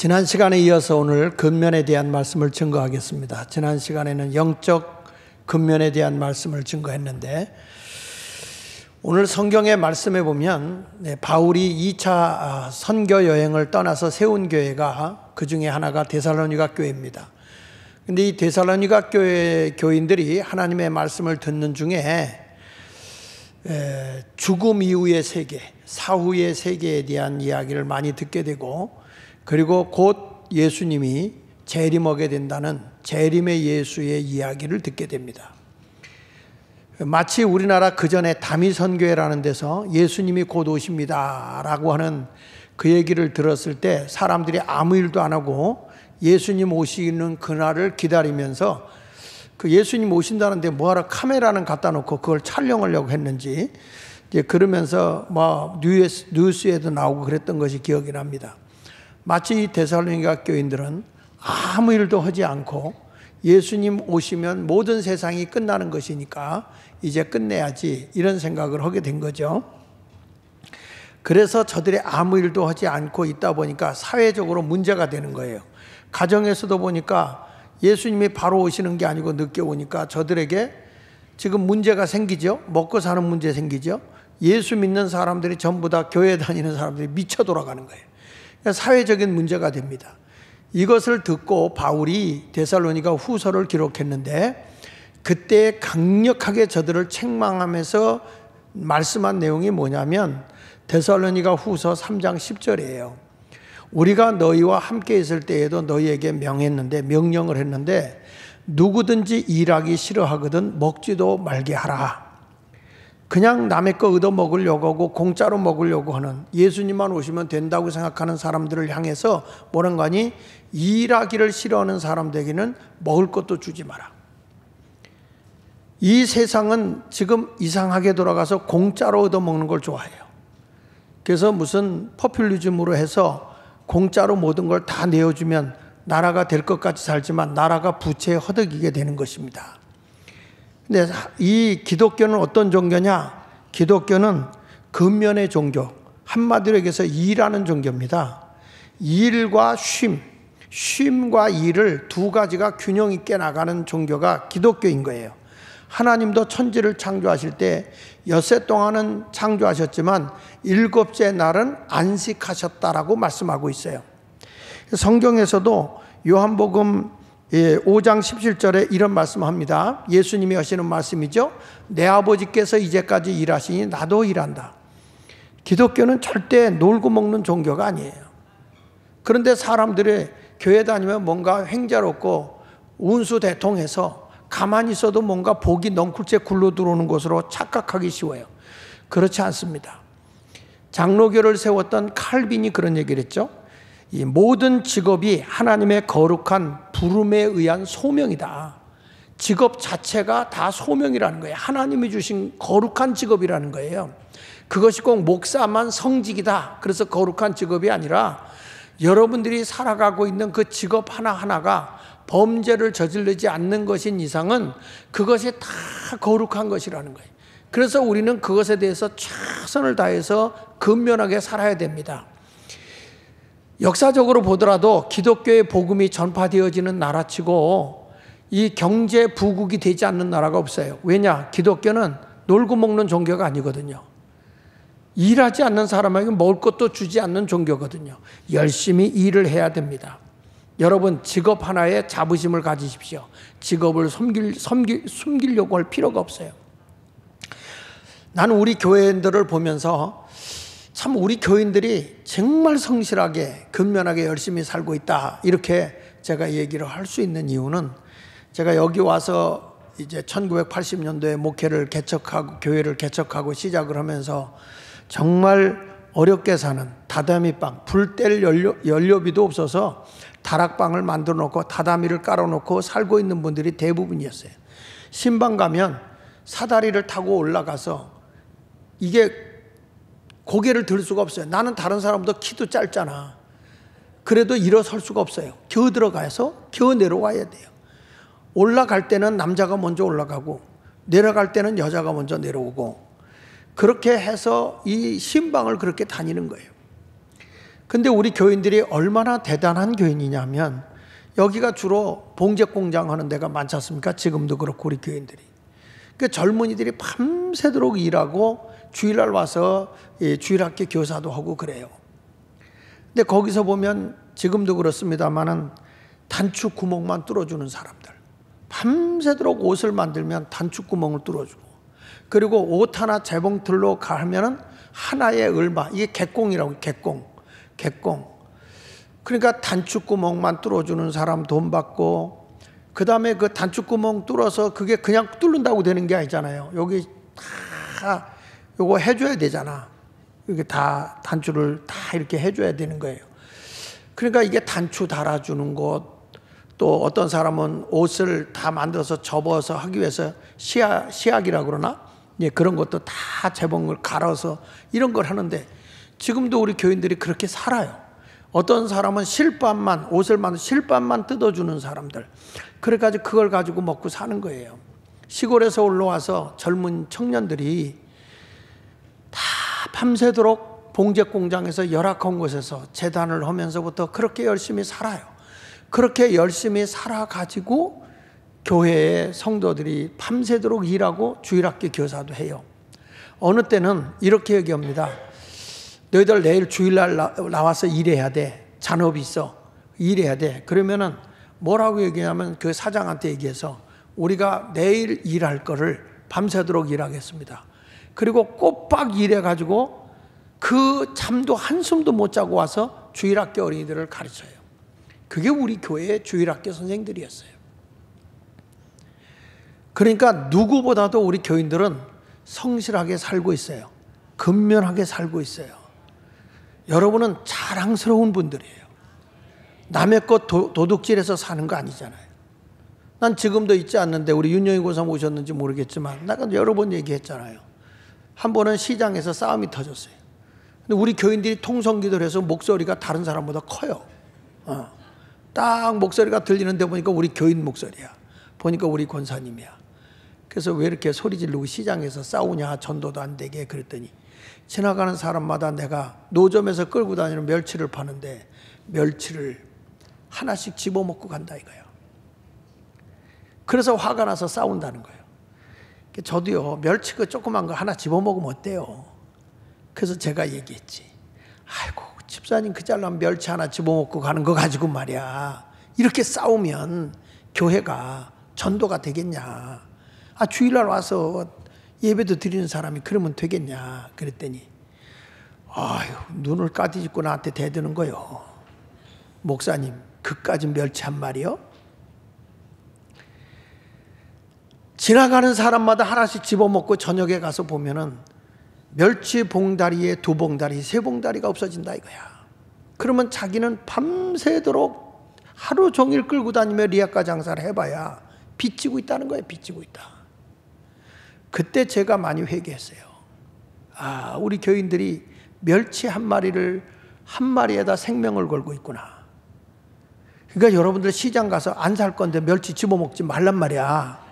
지난 시간에 이어서 오늘 근면에 대한 말씀을 증거하겠습니다. 지난 시간에는 영적 근면에 대한 말씀을 증거했는데 오늘 성경의 말씀에 보면 바울이 2차 선교 여행을 떠나서 세운 교회가 그 중에 하나가 데살로니가 교회입니다. 그런데 이 데살로니가 교회 교인들이 하나님의 말씀을 듣는 중에 죽음 이후의 세계, 사후의 세계에 대한 이야기를 많이 듣게 되고 그리고 곧 예수님이 재림하게 된다는 재림의 예수의 이야기를 듣게 됩니다. 마치 우리나라 그전에 다미선교회라는 데서 예수님이 곧 오십니다 라고 하는 그 얘기를 들었을 때 사람들이 아무 일도 안 하고 예수님 오시는 그날을 기다리면서 그 예수님 오신다는데 뭐하러 카메라는 갖다 놓고 그걸 촬영하려고 했는지 이제 그러면서 뭐 뉴스에도 나오고 그랬던 것이 기억이 납니다. 마치 이 데살로니가 교인들은 아무 일도 하지 않고 예수님 오시면 모든 세상이 끝나는 것이니까 이제 끝내야지 이런 생각을 하게 된 거죠. 그래서 저들이 아무 일도 하지 않고 있다 보니까 사회적으로 문제가 되는 거예요. 가정에서도 보니까 예수님이 바로 오시는 게 아니고 늦게 오니까 저들에게 지금 문제가 생기죠. 먹고 사는 문제 생기죠. 예수 믿는 사람들이 전부 다 교회 다니는 사람들이 미쳐 돌아가는 거예요. 사회적인 문제가 됩니다. 이것을 듣고 바울이 데살로니가 후서를 기록했는데 그때 강력하게 저들을 책망하면서 말씀한 내용이 뭐냐면 데살로니가 후서 3장 10절이에요. 우리가 너희와 함께 있을 때에도 너희에게 명령을 했는데 누구든지 일하기 싫어하거든 먹지도 말게 하라. 그냥 남의 거 얻어먹으려고 하고 공짜로 먹으려고 하는 예수님만 오시면 된다고 생각하는 사람들을 향해서 뭐라는 거니? 일하기를 싫어하는 사람들에게는 먹을 것도 주지 마라. 이 세상은 지금 이상하게 돌아가서 공짜로 얻어먹는 걸 좋아해요. 그래서 무슨 포퓰리즘으로 해서 공짜로 모든 걸 다 내어주면 나라가 될 것 같이 살지만 나라가 부채에 허덕이게 되는 것입니다. 근데 이 기독교는 어떤 종교냐? 기독교는 근면의 종교, 한마디로 얘기해서 일하는 종교입니다. 일과 쉼과 일을 두 가지가 균형 있게 나가는 종교가 기독교인 거예요. 하나님도 천지를 창조하실 때 엿새 동안은 창조하셨지만 일곱째 날은 안식하셨다라고 말씀하고 있어요. 성경에서도 요한복음 5장 17절에 이런 말씀합니다. 예수님이 하시는 말씀이죠. 내 아버지께서 이제까지 일하시니 나도 일한다. 기독교는 절대 놀고 먹는 종교가 아니에요. 그런데 사람들이 교회 다니면 뭔가 횡재롭고 운수대통해서 가만히 있어도 뭔가 복이 넝쿨째 굴러 들어오는 것으로 착각하기 쉬워요. 그렇지 않습니다. 장로교를 세웠던 칼빈이 그런 얘기를 했죠. 이 모든 직업이 하나님의 거룩한 부름에 의한 소명이다. 직업 자체가 다 소명이라는 거예요. 하나님이 주신 거룩한 직업이라는 거예요. 그것이 꼭 목사만 성직이다. 그래서 거룩한 직업이 아니라 여러분들이 살아가고 있는 그 직업 하나하나가 범죄를 저지르지 않는 것인 이상은 그것이 다 거룩한 것이라는 거예요. 그래서 우리는 그것에 대해서 최선을 다해서 근면하게 살아야 됩니다. 역사적으로 보더라도 기독교의 복음이 전파되어지는 나라치고 이 경제 부국이 되지 않는 나라가 없어요. 왜냐? 기독교는 놀고 먹는 종교가 아니거든요. 일하지 않는 사람에게 먹을 것도 주지 않는 종교거든요. 열심히 일을 해야 됩니다. 여러분 직업 하나에 자부심을 가지십시오. 직업을 숨기려고 할 필요가 없어요. 나는 우리 교회인들을 보면서 참 우리 교인들이 정말 성실하게 근면하게 열심히 살고 있다 이렇게 제가 얘기를 할 수 있는 이유는 제가 여기 와서 이제 1980년도에 목회를 개척하고 교회를 개척하고 시작을 하면서 정말 어렵게 사는 다다미빵, 불 뗄 연료비도 없어서 다락방을 만들어 놓고 다다미를 깔아 놓고 살고 있는 분들이 대부분이었어요. 신방 가면 사다리를 타고 올라가서 이게 고개를 들 수가 없어요. 나는 다른 사람보다 키도 짧잖아. 그래도 일어설 수가 없어요. 겨우 들어가서 겨우 내려와야 돼요. 올라갈 때는 남자가 먼저 올라가고 내려갈 때는 여자가 먼저 내려오고 그렇게 해서 이 신방을 그렇게 다니는 거예요. 근데 우리 교인들이 얼마나 대단한 교인이냐면 여기가 주로 봉제 공장 하는 데가 많지 않습니까? 지금도 그렇고 우리 교인들이. 그 젊은이들이 밤새도록 일하고 주일날 와서 주일학교 교사도 하고 그래요. 근데 거기서 보면 지금도 그렇습니다만은 단추 구멍만 뚫어주는 사람들. 밤새도록 옷을 만들면 단추 구멍을 뚫어주고, 그리고 옷 하나 재봉틀로 가면은 하나에 얼마, 이게 객공이라고, 객공. 그러니까 단추 구멍만 뚫어주는 사람 돈 받고, 그 다음에 그 단추 구멍 뚫어서 그게 그냥 뚫는다고 되는 게 아니잖아요. 여기 다 요거 해줘야 되잖아. 이게 다 단추를 다 이렇게 해줘야 되는 거예요. 그러니까 이게 단추 달아주는 것, 또 어떤 사람은 옷을 다 만들어서 접어서 하기 위해서 시약이라고 그러나? 예, 그런 것도 다 재봉을 갈아서 이런 걸 하는데, 지금도 우리 교인들이 그렇게 살아요. 어떤 사람은 실밥만, 옷을 만든 실밥만 뜯어주는 사람들. 그래가지고 그걸 가지고 먹고 사는 거예요. 시골에서 올라와서 젊은 청년들이 다 밤새도록 봉제 공장에서 열악한 곳에서 재단을 하면서부터 그렇게 열심히 살아요. 그렇게 열심히 살아가지고 교회의 성도들이 밤새도록 일하고 주일학교 교사도 해요. 어느 때는 이렇게 얘기합니다. 너희들 내일 주일날 나와서 일해야 돼. 잔업이 있어. 일해야 돼. 그러면은 뭐라고 얘기하냐면 그 사장한테 얘기해서 우리가 내일 일할 거를 밤새도록 일하겠습니다. 그리고 꼬박 일해가지고 그 잠도 한숨도 못 자고 와서 주일학교 어린이들을 가르쳐요. 그게 우리 교회의 주일학교 선생들이었어요. 그러니까 누구보다도 우리 교인들은 성실하게 살고 있어요. 근면하게 살고 있어요. 여러분은 자랑스러운 분들이에요. 남의 것 도둑질해서 사는 거 아니잖아요. 난 지금도 있지 않는데 우리 윤영희 고사 오셨는지 모르겠지만 내가 여러 번 얘기했잖아요. 한 번은 시장에서 싸움이 터졌어요. 근데 우리 교인들이 통성기도를 해서 목소리가 다른 사람보다 커요. 딱 목소리가 들리는데 보니까 우리 교인 목소리야. 보니까 우리 권사님이야. 그래서 왜 이렇게 소리 지르고 시장에서 싸우냐, 전도도 안 되게. 그랬더니 지나가는 사람마다 내가 노점에서 끌고 다니는 멸치를 파는데 멸치를 하나씩 집어먹고 간다 이거예요. 그래서 화가 나서 싸운다는 거예요. 저도요, 멸치 그 조그만 거 하나 집어먹으면 어때요? 그래서 제가 얘기했지. 아이고, 집사님 그 잘난 멸치 하나 집어먹고 가는 거 가지고 말이야, 이렇게 싸우면 교회가 전도가 되겠냐. 주일날 와서 예배도 드리는 사람이 그러면 되겠냐. 그랬더니 아유, 눈을 까디짓고 나한테 대드는 거요. 목사님, 그까지 멸치 한 마리요? 지나가는 사람마다 하나씩 집어먹고 저녁에 가서 보면은 멸치 봉다리에 2봉다리, 3봉다리가 없어진다 이거야. 그러면 자기는 밤새도록 하루 종일 끌고 다니며 리아카 장사를 해봐야 빚지고 있다는 거예요. 빚지고 있다. 그때 제가 많이 회개했어요. 우리 교인들이 멸치 한 마리를 한 마리에다 생명을 걸고 있구나. 그러니까 여러분들 시장 가서 안 살 건데 멸치 집어먹지 말란 말이야.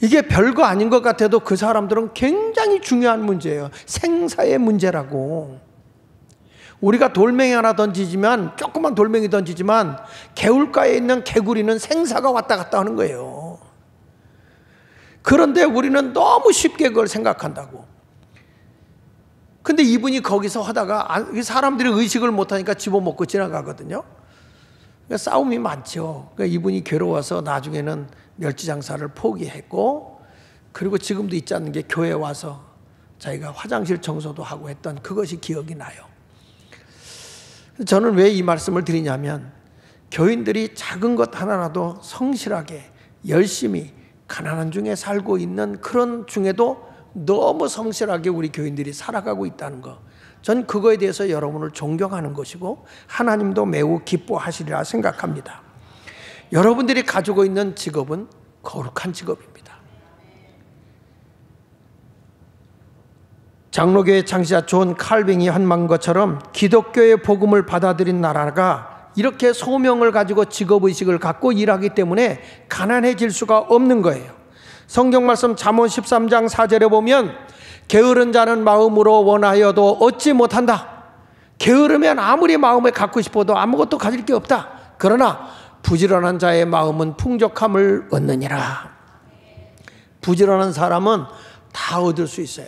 이게 별거 아닌 것 같아도 그 사람들은 굉장히 중요한 문제예요. 생사의 문제라고. 우리가 돌멩이 하나 던지지만, 조그만 돌멩이 던지지만 개울가에 있는 개구리는 생사가 왔다 갔다 하는 거예요. 그런데 우리는 너무 쉽게 그걸 생각한다고. 근데 이분이 거기서 하다가 사람들이 의식을 못하니까 집어먹고 지나가거든요. 그러니까 싸움이 많죠. 그러니까 이분이 괴로워서 나중에는 멸치 장사를 포기했고, 그리고 지금도 있지 않는 게 교회 와서 자기가 화장실 청소도 하고 했던 그것이 기억이 나요. 저는 왜 이 말씀을 드리냐면, 교인들이 작은 것 하나라도 성실하게 열심히 가난한 중에 살고 있는 그런 중에도 너무 성실하게 우리 교인들이 살아가고 있다는 것, 전 그거에 대해서 여러분을 존경하는 것이고 하나님도 매우 기뻐하시리라 생각합니다. 여러분들이 가지고 있는 직업은 거룩한 직업입니다. 장로교회 창시자 존 칼빙이 한 것처럼 기독교의 복음을 받아들인 나라가 이렇게 소명을 가지고 직업의식을 갖고 일하기 때문에 가난해질 수가 없는 거예요. 성경 말씀 잠언 13장 4절에 보면 게으른 자는 마음으로 원하여도 얻지 못한다. 게으르면 아무리 마음에 갖고 싶어도 아무것도 가질 게 없다. 그러나 부지런한 자의 마음은 풍족함을 얻느니라. 부지런한 사람은 다 얻을 수 있어요.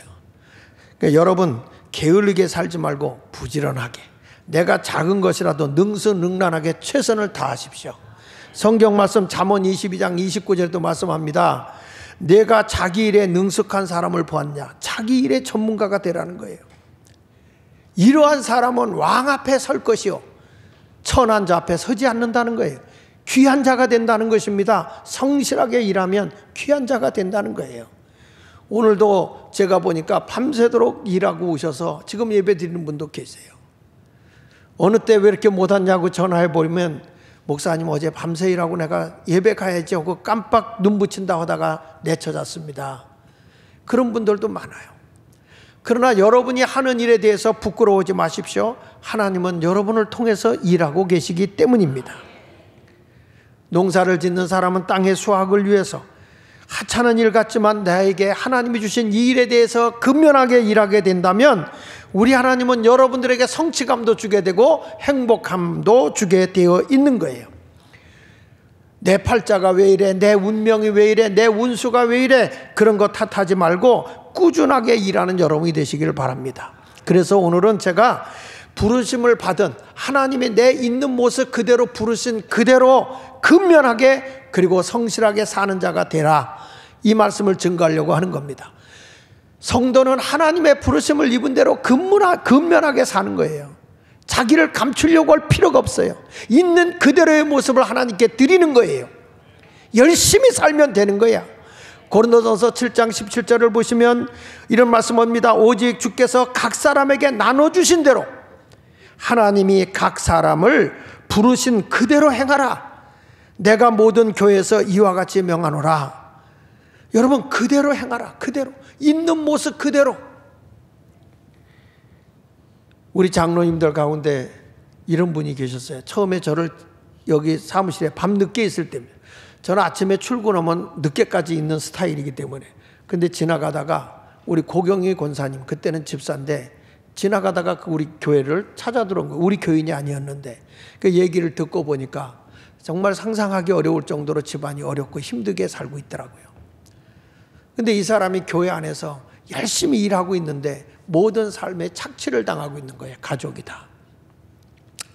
그러니까 여러분 게을르게 살지 말고 부지런하게, 내가 작은 것이라도 능수능란하게 최선을 다하십시오. 성경 말씀 잠언 22장 29절에도 말씀합니다. 내가 자기 일에 능숙한 사람을 보았냐. 자기 일의 전문가가 되라는 거예요. 이러한 사람은 왕 앞에 설 것이요 천한 자 앞에 서지 않는다는 거예요. 귀한 자가 된다는 것입니다. 성실하게 일하면 귀한 자가 된다는 거예요. 오늘도 제가 보니까 밤새도록 일하고 오셔서 지금 예배 드리는 분도 계세요. 어느 때 왜 이렇게 못 왔냐고 전화해 버리면, 목사님 어제 밤새 일하고 내가 예배 가야지 하고 깜빡 눈 붙인다 하다가 내쳐잤습니다. 그런 분들도 많아요. 그러나 여러분이 하는 일에 대해서 부끄러워하지 마십시오. 하나님은 여러분을 통해서 일하고 계시기 때문입니다. 농사를 짓는 사람은 땅의 수확을 위해서 하찮은 일 같지만 나에게 하나님이 주신 이 일에 대해서 근면하게 일하게 된다면 우리 하나님은 여러분들에게 성취감도 주게 되고 행복함도 주게 되어 있는 거예요. 내 팔자가 왜 이래, 내 운명이 왜 이래, 내 운수가 왜 이래, 그런 거 탓하지 말고 꾸준하게 일하는 여러분이 되시기를 바랍니다. 그래서 오늘은 제가 부르심을 받은 하나님의 내 있는 모습 그대로 부르신 그대로 근면하게 그리고 성실하게 사는 자가 되라, 이 말씀을 증거하려고 하는 겁니다. 성도는 하나님의 부르심을 입은 대로 근면하게 사는 거예요. 자기를 감추려고 할 필요가 없어요. 있는 그대로의 모습을 하나님께 드리는 거예요. 열심히 살면 되는 거야. 고린도전서 7장 17절을 보시면 이런 말씀입니다. 오직 주께서 각 사람에게 나눠주신 대로 하나님이 각 사람을 부르신 그대로 행하라. 내가 모든 교회에서 이와 같이 명하노라. 여러분 그대로 행하라. 그대로 있는 모습 그대로. 우리 장로님들 가운데 이런 분이 계셨어요. 처음에 저를 여기 사무실에 밤늦게 있을 때입니다. 저는 아침에 출근하면 늦게까지 있는 스타일이기 때문에. 근데 지나가다가 우리 고경희 권사님, 그때는 집사인데 지나가다가 우리 교회를 찾아 들어온 거예요. 우리 교인이 아니었는데 그 얘기를 듣고 보니까 정말 상상하기 어려울 정도로 집안이 어렵고 힘들게 살고 있더라고요. 근데 이 사람이 교회 안에서 열심히 일하고 있는데 모든 삶에 착취를 당하고 있는 거예요. 가족이다.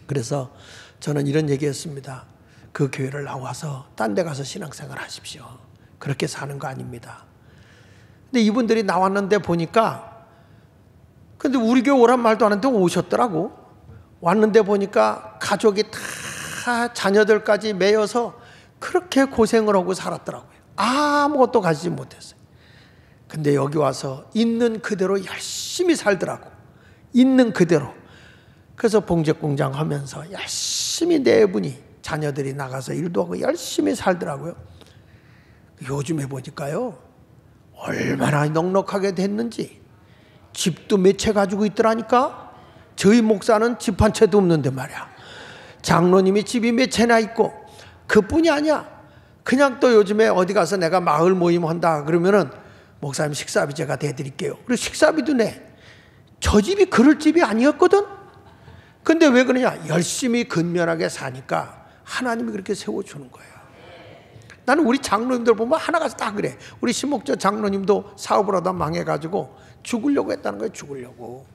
그래서 저는 이런 얘기했습니다. 그 교회를 나와서 딴 데 가서 신앙생활 하십시오. 그렇게 사는 거 아닙니다. 근데 이분들이 나왔는데 보니까, 근데 우리 교회 오란 말도 안 하는데 오셨더라고. 왔는데 보니까 가족이 다 자녀들까지 매여서 그렇게 고생을 하고 살았더라고요. 아무것도 가지지 못했어요. 근데 여기 와서 있는 그대로 열심히 살더라고. 있는 그대로. 그래서 봉제공장 하면서 열심히 네 분이 자녀들이 나가서 일도 하고 열심히 살더라고요. 요즘에 보니까요, 얼마나 넉넉하게 됐는지. 집도 몇 채 가지고 있더라니까. 저희 목사는 집 한 채도 없는데 말이야. 장로님이 집이 몇 채나 있고. 그뿐이 아니야. 그냥 또 요즘에 어디 가서 내가 마을 모임 한다 그러면은 목사님 식사비 제가 대드릴게요. 그리고 식사비도 내. 저 집이 그럴 집이 아니었거든. 근데 왜 그러냐? 열심히 근면하게 사니까 하나님이 그렇게 세워주는 거예요. 나는 우리 장로님들 보면 하나가 다 그래. 우리 심목저 장로님도 사업을 하다 망해가지고 죽으려고 했다는 거예요. 죽으려고.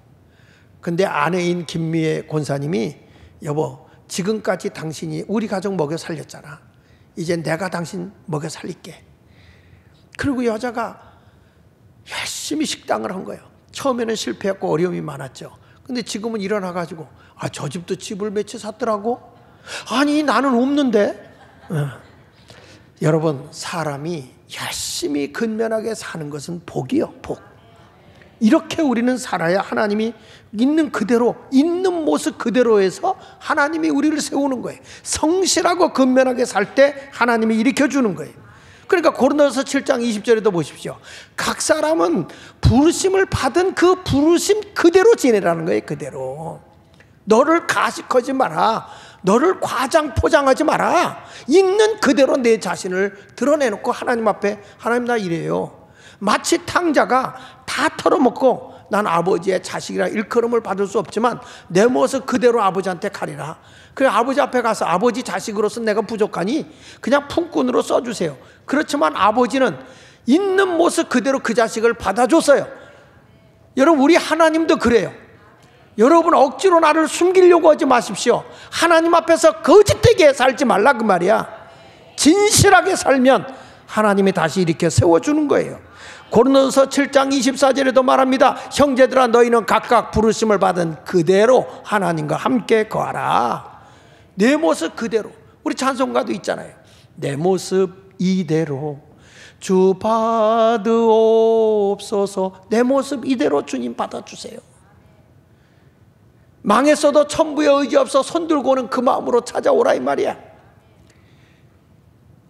근데 아내인 김미애 권사님이, 여보 지금까지 당신이 우리 가족 먹여 살렸잖아. 이제 내가 당신 먹여 살릴게. 그리고 여자가 열심히 식당을 한 거예요. 처음에는 실패했고 어려움이 많았죠. 근데 지금은 일어나가지고 저 집도 집을 몇 채 샀더라고. 아니 나는 없는데. 여러분 사람이 열심히 근면하게 사는 것은 복이요. 복. 이렇게 우리는 살아야 하나님이 있는 그대로, 있는 모습 그대로에서 하나님이 우리를 세우는 거예요. 성실하고 근면하게 살 때 하나님이 일으켜주는 거예요. 그러니까 고린도서 7장 20절에도 보십시오. 각 사람은 부르심을 받은 그 부르심 그대로 지내라는 거예요. 그대로. 너를 가식하지 마라. 너를 과장 포장하지 마라. 있는 그대로 내 자신을 드러내놓고 하나님 앞에, 하나님 나 이래요. 마치 탕자가 다 털어먹고 난 아버지의 자식이라 일컬음을 받을 수 없지만 내 모습 그대로 아버지한테 가리라. 그래 아버지 앞에 가서 아버지 자식으로서 내가 부족하니 그냥 품꾼으로 써주세요. 그렇지만 아버지는 있는 모습 그대로 그 자식을 받아줬어요. 여러분 우리 하나님도 그래요. 여러분 억지로 나를 숨기려고 하지 마십시오. 하나님 앞에서 거짓되게 살지 말라 그 말이야. 진실하게 살면 하나님이 다시 이렇게 세워주는 거예요. 고린도서 7장 24절에도 말합니다. 형제들아 너희는 각각 부르심을 받은 그대로 하나님과 함께 거하라. 내 모습 그대로. 우리 찬송가도 있잖아요. 내 모습 이대로 주 받으옵소서. 내 모습 이대로 주님 받아주세요. 망했어도 천부에 의지 없어 손 들고 오는 그 마음으로 찾아오라 이 말이야.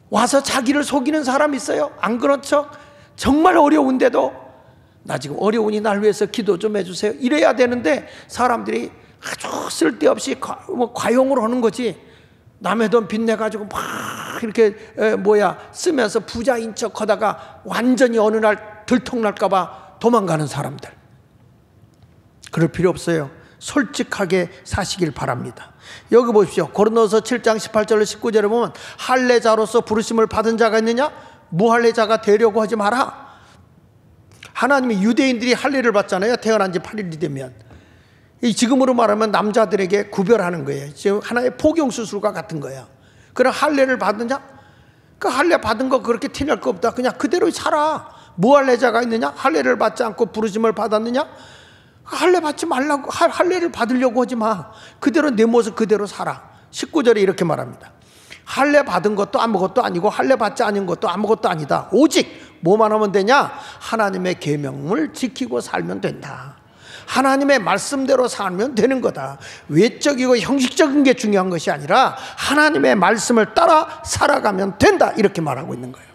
와서 자기를 속이는 사람 있어요? 안 그런 척 정말 어려운데도 나 지금 어려우니 날 위해서 기도 좀 해주세요 이래야 되는데 사람들이 아주 쓸데없이 과용을 하는 거지. 남의 돈 빚내가지고 막 이렇게 쓰면서 부자인 척 하다가 완전히 어느 날 들통날까봐 도망가는 사람들. 그럴 필요 없어요. 솔직하게 사시길 바랍니다. 여기 보십시오. 고린도서 7장 18절 19절에 보면 할례자로서 부르심을 받은 자가 있느냐? 무할례자가 되려고 하지 마라. 하나님이 유대인들이 할례를 받잖아요. 태어난 지 8일이 되면. 지금으로 말하면 남자들에게 구별하는 거예요. 지금 하나의 포경수술과 같은 거예요. 그럼 할례를 받느냐? 그 할례 받은 거 그렇게 티낼 거 없다. 그냥 그대로 살아. 무할례자가 있느냐? 할례를 받지 않고 부르심을 받았느냐? 할례 받지 말라고, 할례를 받으려고 하지 마. 그대로 내 모습 그대로 살아. 19절에 이렇게 말합니다. 할례 받은 것도 아무것도 아니고 할례 받지 않은 것도 아무것도 아니다. 오직 뭐만 하면 되냐? 하나님의 계명을 지키고 살면 된다. 하나님의 말씀대로 살면 되는 거다. 외적이고 형식적인 게 중요한 것이 아니라 하나님의 말씀을 따라 살아가면 된다. 이렇게 말하고 있는 거예요.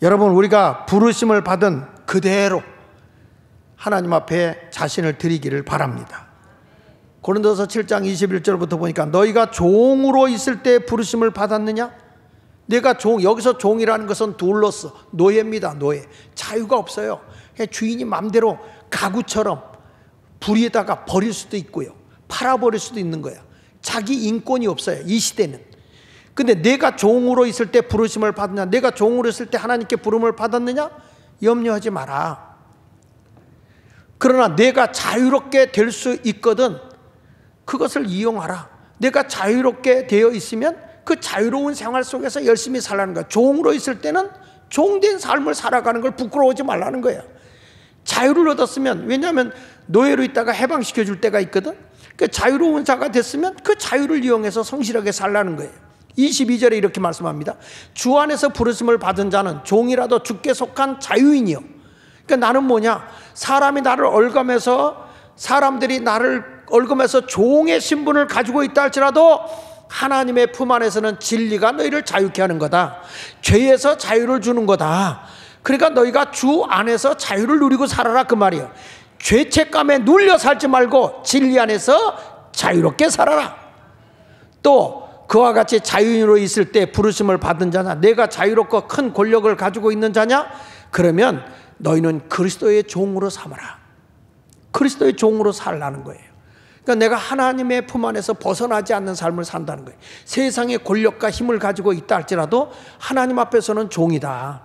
여러분 우리가 부르심을 받은 그대로 하나님 앞에 자신을 드리기를 바랍니다. 고린도서 7장 21절부터 보니까 너희가 종으로 있을 때 부르심을 받았느냐? 내가 여기서 종이라는 것은 둘러서 노예입니다. 노예. 자유가 없어요. 주인이 마음대로 가구처럼 불의에다가 버릴 수도 있고요. 팔아버릴 수도 있는 거예요. 자기 인권이 없어요. 이 시대는. 근데 내가 종으로 있을 때 부르심을 받느냐? 내가 종으로 있을 때 하나님께 부름을 받았느냐? 염려하지 마라. 그러나 내가 자유롭게 될 수 있거든 그것을 이용하라. 내가 자유롭게 되어 있으면 그 자유로운 생활 속에서 열심히 살라는 거야. 종으로 있을 때는 종된 삶을 살아가는 걸 부끄러워하지 말라는 거야. 자유를 얻었으면, 왜냐하면 노예로 있다가 해방시켜 줄 때가 있거든. 그 자유로운 자가 됐으면 그 자유를 이용해서 성실하게 살라는 거예요. 22절에 이렇게 말씀합니다. 주 안에서 부르심을 받은 자는 종이라도 주께 속한 자유인이요. 그러니까 나는 뭐냐? 사람이 나를 얽어매서, 사람들이 나를 얽어매서 종의 신분을 가지고 있다 할지라도 하나님의 품 안에서는 진리가 너희를 자유케 하는 거다. 죄에서 자유를 주는 거다. 그러니까 너희가 주 안에서 자유를 누리고 살아라 그 말이에요. 죄책감에 눌려 살지 말고 진리 안에서 자유롭게 살아라. 또 그와 같이 자유인으로 있을 때 부르심을 받은 자냐? 내가 자유롭고 큰 권력을 가지고 있는 자냐? 그러면 너희는 그리스도의 종으로 삼아라. 그리스도의 종으로 살라는 거예요. 그러니까 내가 하나님의 품 안에서 벗어나지 않는 삶을 산다는 거예요. 세상의 권력과 힘을 가지고 있다 할지라도 하나님 앞에서는 종이다.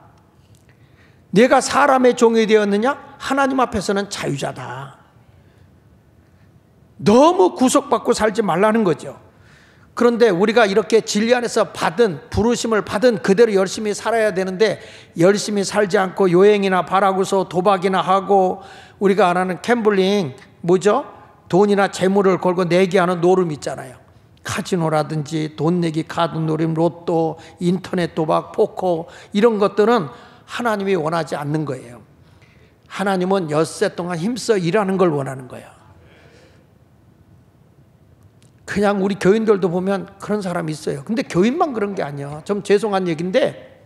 내가 사람의 종이 되었느냐? 하나님 앞에서는 자유자다. 너무 구속받고 살지 말라는 거죠. 그런데 우리가 이렇게 진리 안에서 받은, 부르심을 받은 그대로 열심히 살아야 되는데 열심히 살지 않고 요행이나 바라고서 도박이나 하고, 우리가 안 하는 갬블링, 뭐죠? 돈이나 재물을 걸고 내기 하는 노름 있잖아요. 카지노라든지 돈 내기 카드 노름, 로또, 인터넷 도박, 포커, 이런 것들은 하나님이 원하지 않는 거예요. 하나님은 엿새 동안 힘써 일하는 걸 원하는 거예요. 그냥 우리 교인들도 보면 그런 사람이 있어요. 근데 교인만 그런 게 아니야. 좀 죄송한 얘기인데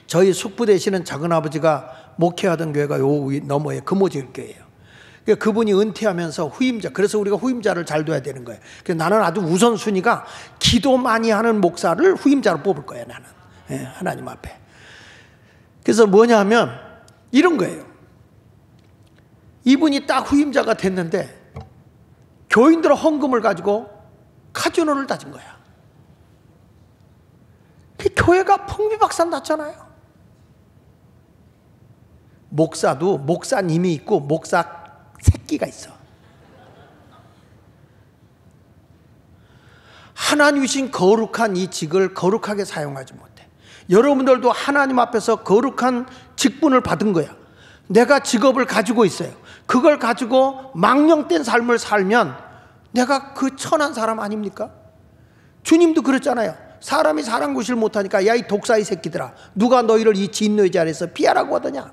저희 숙부 되시는 작은아버지가 목회하던 교회가 요 너머에 금오질 교회예요. 그분이 은퇴하면서 후임자, 그래서 우리가 후임자를 잘 둬야 되는 거예요. 그래서 나는 아주 우선순위가 기도 많이 하는 목사를 후임자로 뽑을 거예요. 나는 하나님 앞에. 그래서 뭐냐 하면 이런 거예요. 이분이 딱 후임자가 됐는데 교인들의 헌금을 가지고 카지노를 다진 거야. 그 교회가 풍비박산 났잖아요. 목사도 목사님이 있고 목사 새끼가 있어. 하나님 주신 거룩한 이 직을 거룩하게 사용하지 못해. 여러분들도 하나님 앞에서 거룩한 직분을 받은 거야. 내가 직업을 가지고 있어요. 그걸 가지고 망령된 삶을 살면 내가 그 천한 사람 아닙니까? 주님도 그랬잖아요. 사람이 사람 구실 못하니까 야 이 독사의 새끼들아, 누가 너희를 이 진노의 자리에서 피하라고 하더냐.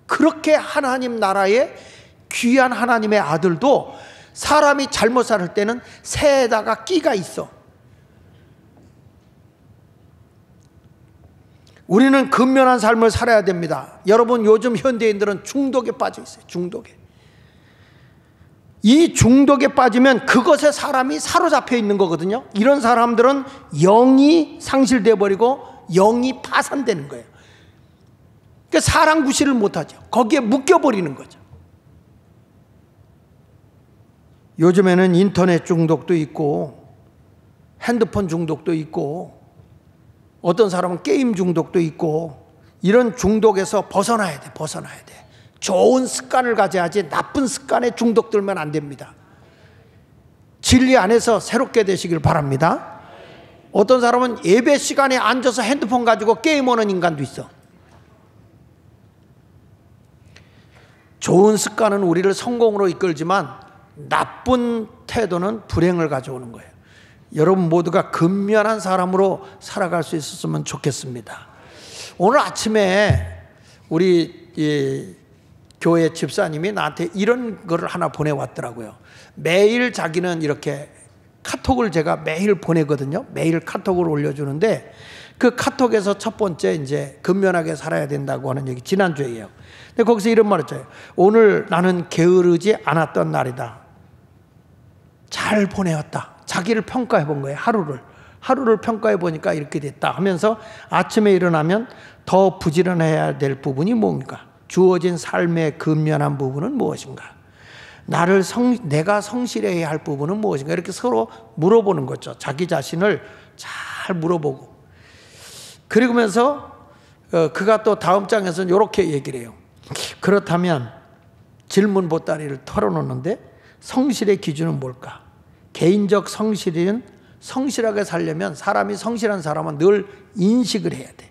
그렇게 하나님 나라의 귀한 하나님의 아들도 사람이 잘못 살 때는 새에다가 끼가 있어. 우리는 근면한 삶을 살아야 됩니다. 여러분, 요즘 현대인들은 중독에 빠져 있어요. 중독에. 이 중독에 빠지면 그것에 사람이 사로잡혀 있는 거거든요. 이런 사람들은 영이 상실돼 버리고 영이 파산되는 거예요. 그러니까 사랑 구실을 못하죠. 거기에 묶여버리는 거죠. 요즘에는 인터넷 중독도 있고 핸드폰 중독도 있고 어떤 사람은 게임 중독도 있고, 이런 중독에서 벗어나야 돼. 벗어나야 돼. 좋은 습관을 가져야지 나쁜 습관에 중독들면 안 됩니다. 진리 안에서 새롭게 되시길 바랍니다. 어떤 사람은 예배 시간에 앉아서 핸드폰 가지고 게임하는 인간도 있어. 좋은 습관은 우리를 성공으로 이끌지만 나쁜 태도는 불행을 가져오는 거예요. 여러분 모두가 근면한 사람으로 살아갈 수 있었으면 좋겠습니다. 오늘 아침에 우리 교회 집사님이 나한테 이런 거를 하나 보내왔더라고요. 매일 자기는 이렇게 카톡을 제가 매일 보내거든요. 매일 카톡을 올려주는데 그 카톡에서 첫 번째 이제 근면하게 살아야 된다고 하는 얘기 지난주에요. 근데 거기서 이런 말을 했어요. 오늘 나는 게으르지 않았던 날이다. 잘 보내었다. 자기를 평가해 본 거예요. 하루를 평가해 보니까 이렇게 됐다 하면서 아침에 일어나면 더 부지런해야 될 부분이 뭔가, 주어진 삶의 근면한 부분은 무엇인가, 내가 성실해야 할 부분은 무엇인가, 이렇게 서로 물어보는 거죠. 자기 자신을 잘 물어보고. 그러면서 그가 또 다음 장에서는 이렇게 얘기를 해요. 그렇다면 질문 보따리를 털어놓는데 성실의 기준은 뭘까? 개인적 성실은, 성실하게 살려면 사람이 성실한 사람은 늘 인식을 해야 돼.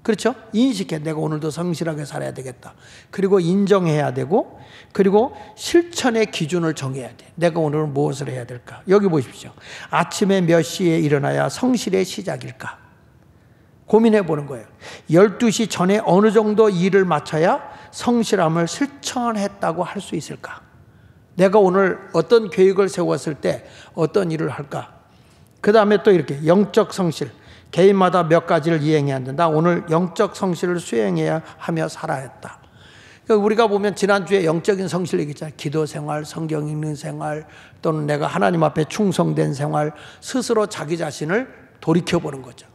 그렇죠? 인식해. 내가 오늘도 성실하게 살아야 되겠다. 그리고 인정해야 되고, 그리고 실천의 기준을 정해야 돼. 내가 오늘은 무엇을 해야 될까? 여기 보십시오. 아침에 몇 시에 일어나야 성실의 시작일까? 고민해 보는 거예요. 12시 전에 어느 정도 일을 마쳐야 성실함을 실천했다고 할 수 있을까? 내가 오늘 어떤 계획을 세웠을 때 어떤 일을 할까? 그 다음에 또 이렇게 영적 성실, 개인마다 몇 가지를 이행해야 된다. 오늘 영적 성실을 수행해야 하며 살아야 했다. 그러니까 우리가 보면 지난주에 영적인 성실 얘기했잖아요. 기도 생활, 성경 읽는 생활, 또는 내가 하나님 앞에 충성된 생활, 스스로 자기 자신을 돌이켜보는 거죠.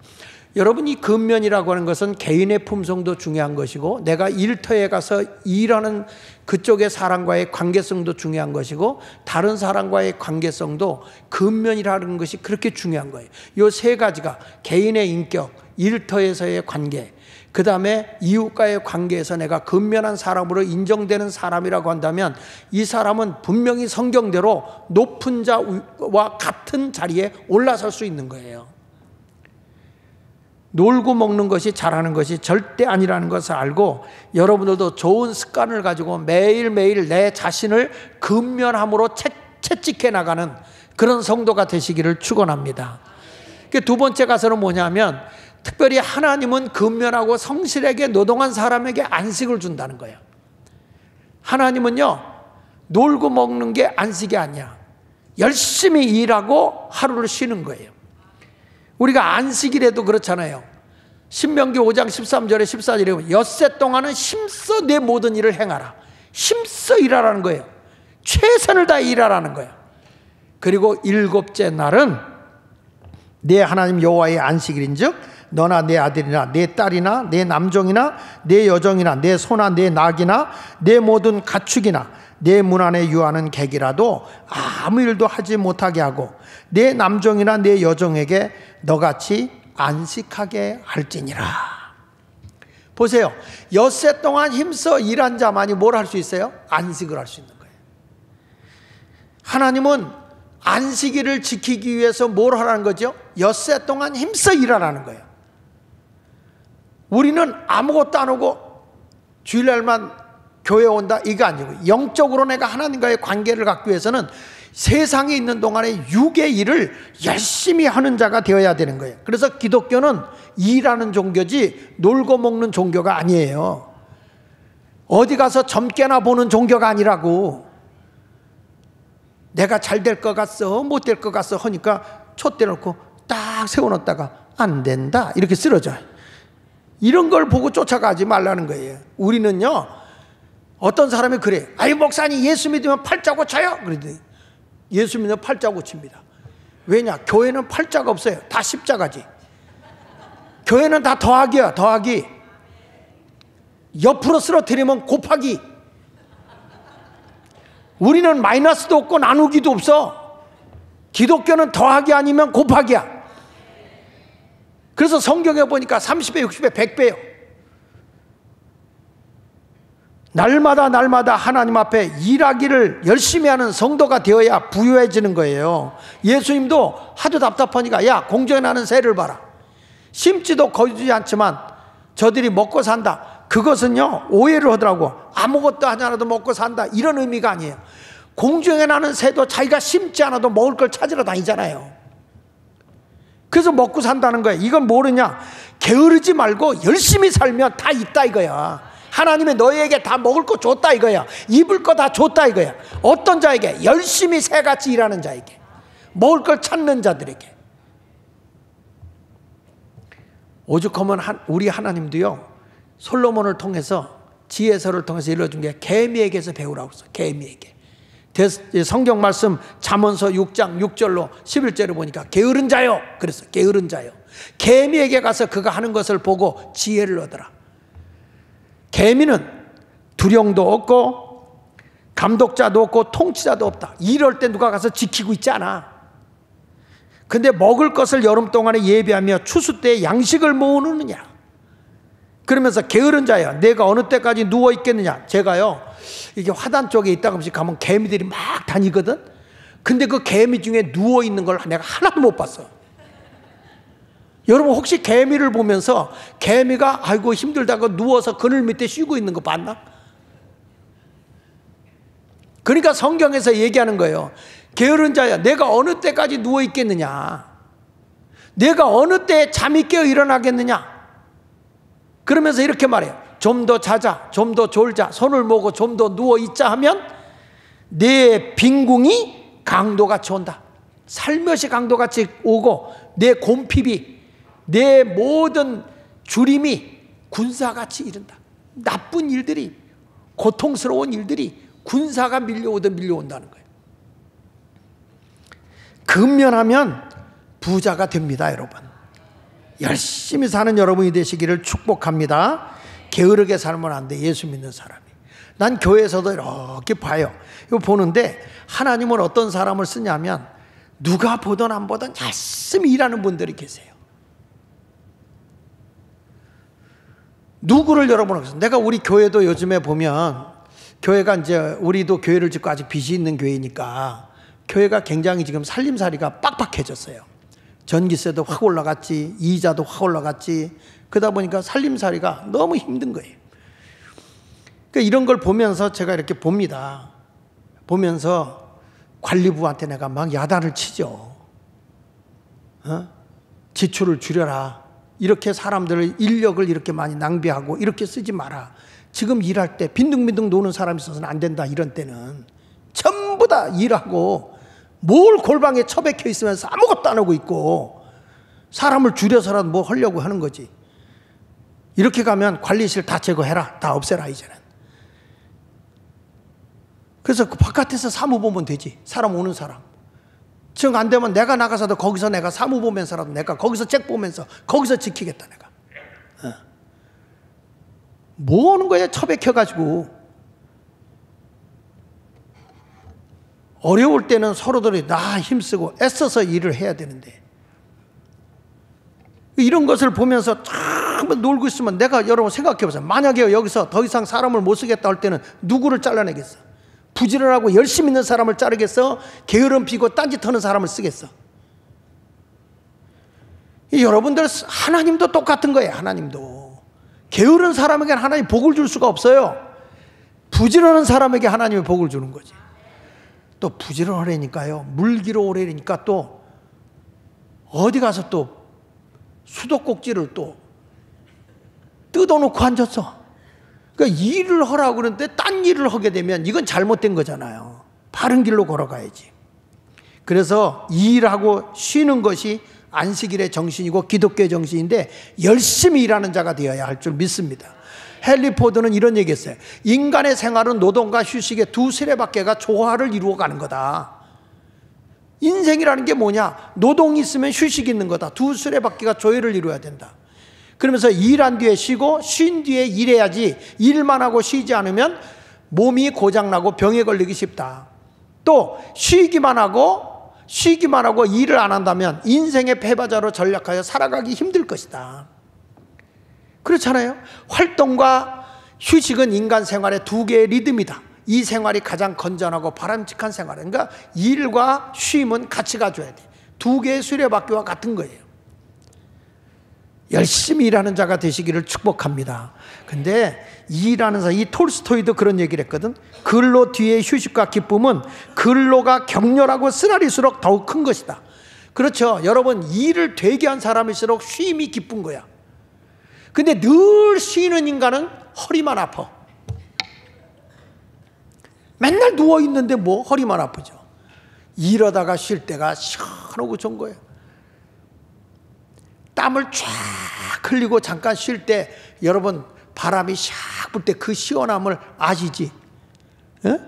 여러분, 이 근면이라고 하는 것은 개인의 품성도 중요한 것이고, 내가 일터에 가서 일하는 그쪽의 사람과의 관계성도 중요한 것이고, 다른 사람과의 관계성도 근면이라는 것이 그렇게 중요한 거예요. 이 세 가지가 개인의 인격, 일터에서의 관계, 그 다음에 이웃과의 관계에서 내가 근면한 사람으로 인정되는 사람이라고 한다면, 이 사람은 분명히 성경대로 높은 자와 같은 자리에 올라설 수 있는 거예요. 놀고 먹는 것이 잘하는 것이 절대 아니라는 것을 알고, 여러분들도 좋은 습관을 가지고 매일매일 내 자신을 근면함으로 채찍해 나가는 그런 성도가 되시기를 축원합니다. 두 번째 가서는 뭐냐면, 특별히 하나님은 근면하고 성실하게 노동한 사람에게 안식을 준다는 거예요. 하나님은요, 놀고 먹는 게 안식이 아니야. 열심히 일하고 하루를 쉬는 거예요. 우리가 안식일에도 그렇잖아요. 신명기 5장 13절에 14절에 보면 엿새 동안은 힘써 내 모든 일을 행하라. 힘써 일하라는 거예요. 최선을 다해 일하라는 거예요. 그리고 일곱째 날은 내 하나님 여호와의 안식일인즉 너나 내 아들이나 내 딸이나 내 남종이나 내 여종이나 내 소나 내 낙이나 내 모든 가축이나 내 문 안에 유하는 객이라도 아무 일도 하지 못하게 하고 내 남종이나 내 여종에게 너같이 안식하게 할지니라. 보세요. 엿새 동안 힘써 일한 자만이 뭘 할 수 있어요? 안식을 할 수 있는 거예요. 하나님은 안식일을 지키기 위해서 뭘 하라는 거죠? 엿새 동안 힘써 일하라는 거예요. 우리는 아무것도 안 하고 주일날만 교회 온다 이거 아니고, 영적으로 내가 하나님과의 관계를 갖기 위해서는 세상에 있는 동안에 육의 일을 열심히 하는 자가 되어야 되는 거예요. 그래서 기독교는 일하는 종교지 놀고 먹는 종교가 아니에요. 어디 가서 점괘나 보는 종교가 아니라고. 내가 잘 될 것 같어 못 될 것 같어 하니까 촛대 놓고 딱 세워놓다가 안 된다 이렇게 쓰러져요. 이런 걸 보고 쫓아가지 말라는 거예요. 우리는요, 어떤 사람이 그래. 아이 목사님 예수 믿으면 팔자 고쳐요. 그러더니 예수 믿으면 팔자 고칩니다. 왜냐? 교회는 팔자가 없어요. 다 십자가지. 교회는 다 더하기야. 더하기. 옆으로 쓰러뜨리면 곱하기. 우리는 마이너스도 없고 나누기도 없어. 기독교는 더하기 아니면 곱하기야. 그래서 성경에 보니까 30배, 60배, 100배요. 날마다 하나님 앞에 일하기를 열심히 하는 성도가 되어야 부유해지는 거예요. 예수님도 하도 답답하니까 야, 공중에 나는 새를 봐라. 심지도 거두지 않지만 저들이 먹고 산다. 그것은요, 오해를 하더라고. 아무것도 하지 않아도 먹고 산다 이런 의미가 아니에요. 공중에 나는 새도 자기가 심지 않아도 먹을 걸 찾으러 다니잖아요. 그래서 먹고 산다는 거예요. 이건 모르냐? 게으르지 말고 열심히 살면 다 있다 이거야. 하나님이 너희에게 다 먹을 거 줬다 이거야. 입을 거 다 줬다 이거야. 어떤 자에게? 열심히 새같이 일하는 자에게, 먹을 걸 찾는 자들에게. 오죽하면 우리 하나님도요, 솔로몬을 통해서, 지혜서를 통해서 일러준 게 개미에게서 배우라고 했어. 개미에게. 성경 말씀 잠언서 6장 6절로 11절을 보니까 게으른 자요. 그래서 게으른 자요. 개미에게 가서 그가 하는 것을 보고 지혜를 얻어라. 개미는 두령도 없고 감독자도 없고 통치자도 없다. 이럴 때 누가 가서 지키고 있지 않아. 근데 먹을 것을 여름 동안에 예비하며 추수 때 양식을 모으느냐. 그러면서 게으른 자야, 내가 어느 때까지 누워 있겠느냐. 제가요, 이게 화단 쪽에 있다가 가면 개미들이 막 다니거든. 근데 그 개미 중에 누워 있는 걸 내가 하나도 못 봤어. 여러분 혹시 개미를 보면서 개미가 아이고 힘들다고 누워서 그늘 밑에 쉬고 있는 거 봤나? 그러니까 성경에서 얘기하는 거예요. 게으른 자야, 내가 어느 때까지 누워 있겠느냐. 내가 어느 때 잠이 깨어 일어나겠느냐. 그러면서 이렇게 말해요. 좀 더 자자, 좀 더 졸자, 손을 모으고 좀 더 누워 있자 하면 내 빈궁이 강도같이 온다. 살며시 강도같이 오고 내 곰핍이, 내 모든 주림이 군사같이 이른다. 나쁜 일들이, 고통스러운 일들이 군사가 밀려오듯 밀려온다는 거예요. 근면하면 부자가 됩니다, 여러분. 열심히 사는 여러분이 되시기를 축복합니다. 게으르게 살면 안 돼, 예수 믿는 사람이. 난 교회에서도 이렇게 봐요. 이거 보는데 하나님은 어떤 사람을 쓰냐면 누가 보든 안 보든 열심히 일하는 분들이 계세요. 누구를 여러분 하겠어요? 내가 우리 교회도 요즘에 보면, 교회가 이제 우리도 교회를 짓고 아직 빚이 있는 교회니까 교회가 굉장히 지금 살림살이가 빡빡해졌어요. 전기세도 확 올라갔지, 이자도 확 올라갔지. 그러다 보니까 살림살이가 너무 힘든 거예요. 그러니까 이런 걸 보면서 제가 이렇게 봅니다. 보면서 관리부한테 내가 막 야단을 치죠. 지출을 줄여라. 이렇게 사람들을, 인력을 이렇게 많이 낭비하고 이렇게 쓰지 마라. 지금 일할 때 빈둥빈둥 노는 사람이 있어서는 안 된다. 이런 때는 전부 다 일하고 뭘 골방에 처박혀 있으면서 아무것도 안 하고 있고 사람을 줄여서라도 뭐 하려고 하는 거지. 이렇게 가면 관리실 다 제거해라, 다 없애라 이제는. 그래서 그 바깥에서 사무 보면 되지. 사람 오는 사람. 정 안 되면 내가 나가서도 거기서 내가 사무 보면서라도 내가 거기서 책 보면서 거기서 지키겠다 내가. 뭐 하는 거야 처박혀가지고. 어려울 때는 서로들이 나 힘쓰고 애써서 일을 해야 되는데 이런 것을 보면서 참 놀고 있으면 내가 여러분 생각해 보세요. 만약에 여기서 더 이상 사람을 못 쓰겠다 할 때는 누구를 잘라내겠어? 부지런하고 열심히 있는 사람을 자르겠어? 게으름 피고 딴짓하는 사람을 쓰겠어? 여러분들 하나님도 똑같은 거예요. 하나님도 게으른 사람에게 하나님 복을 줄 수가 없어요. 부지런한 사람에게 하나님이 복을 주는 거지. 또 부지런하려니까요, 물기로 오래니까 또 어디 가서 또 수도꼭지를 또 뜯어놓고 앉았어. 그러니까 일을 하라고 그러는데 딴 일을 하게 되면 이건 잘못된 거잖아요. 바른 길로 걸어가야지. 그래서 일하고 쉬는 것이 안식일의 정신이고 기독교의 정신인데 열심히 일하는 자가 되어야 할 줄 믿습니다. 헨리 포드는 이런 얘기했어요. 인간의 생활은 노동과 휴식의 두 수레바퀴가 조화를 이루어가는 거다. 인생이라는 게 뭐냐? 노동이 있으면 휴식이 있는 거다. 두 수레바퀴가 조화를 이루어야 된다. 그러면서 일한 뒤에 쉬고 쉰 뒤에 일해야지, 일만 하고 쉬지 않으면 몸이 고장나고 병에 걸리기 쉽다. 또 쉬기만 하고 일을 안 한다면 인생의 패배자로 전락하여 살아가기 힘들 것이다. 그렇잖아요. 활동과 휴식은 인간 생활의 두 개의 리듬이다. 이 생활이 가장 건전하고 바람직한 생활이에요. 그러니까 일과 쉼은 같이 가줘야 돼. 두 개의 수레바퀴와 같은 거예요. 열심히 일하는 자가 되시기를 축복합니다. 근데 일하는 사, 이 톨스토이도 그런 얘기를 했거든. 근로 뒤의 휴식과 기쁨은 근로가 격렬하고 쓰라릴수록 더욱 큰 것이다. 그렇죠. 여러분, 일을 되게 한 사람일수록 쉼이 기쁜 거야. 근데 늘 쉬는 인간은 허리만 아파. 맨날 누워있는데 뭐 허리만 아프죠. 일하다가 쉴 때가 시원하고 좋은 거예요. 땀을 쫙 흘리고 잠깐 쉴 때 여러분 바람이 샥 불 때 그 시원함을 아시지? 에?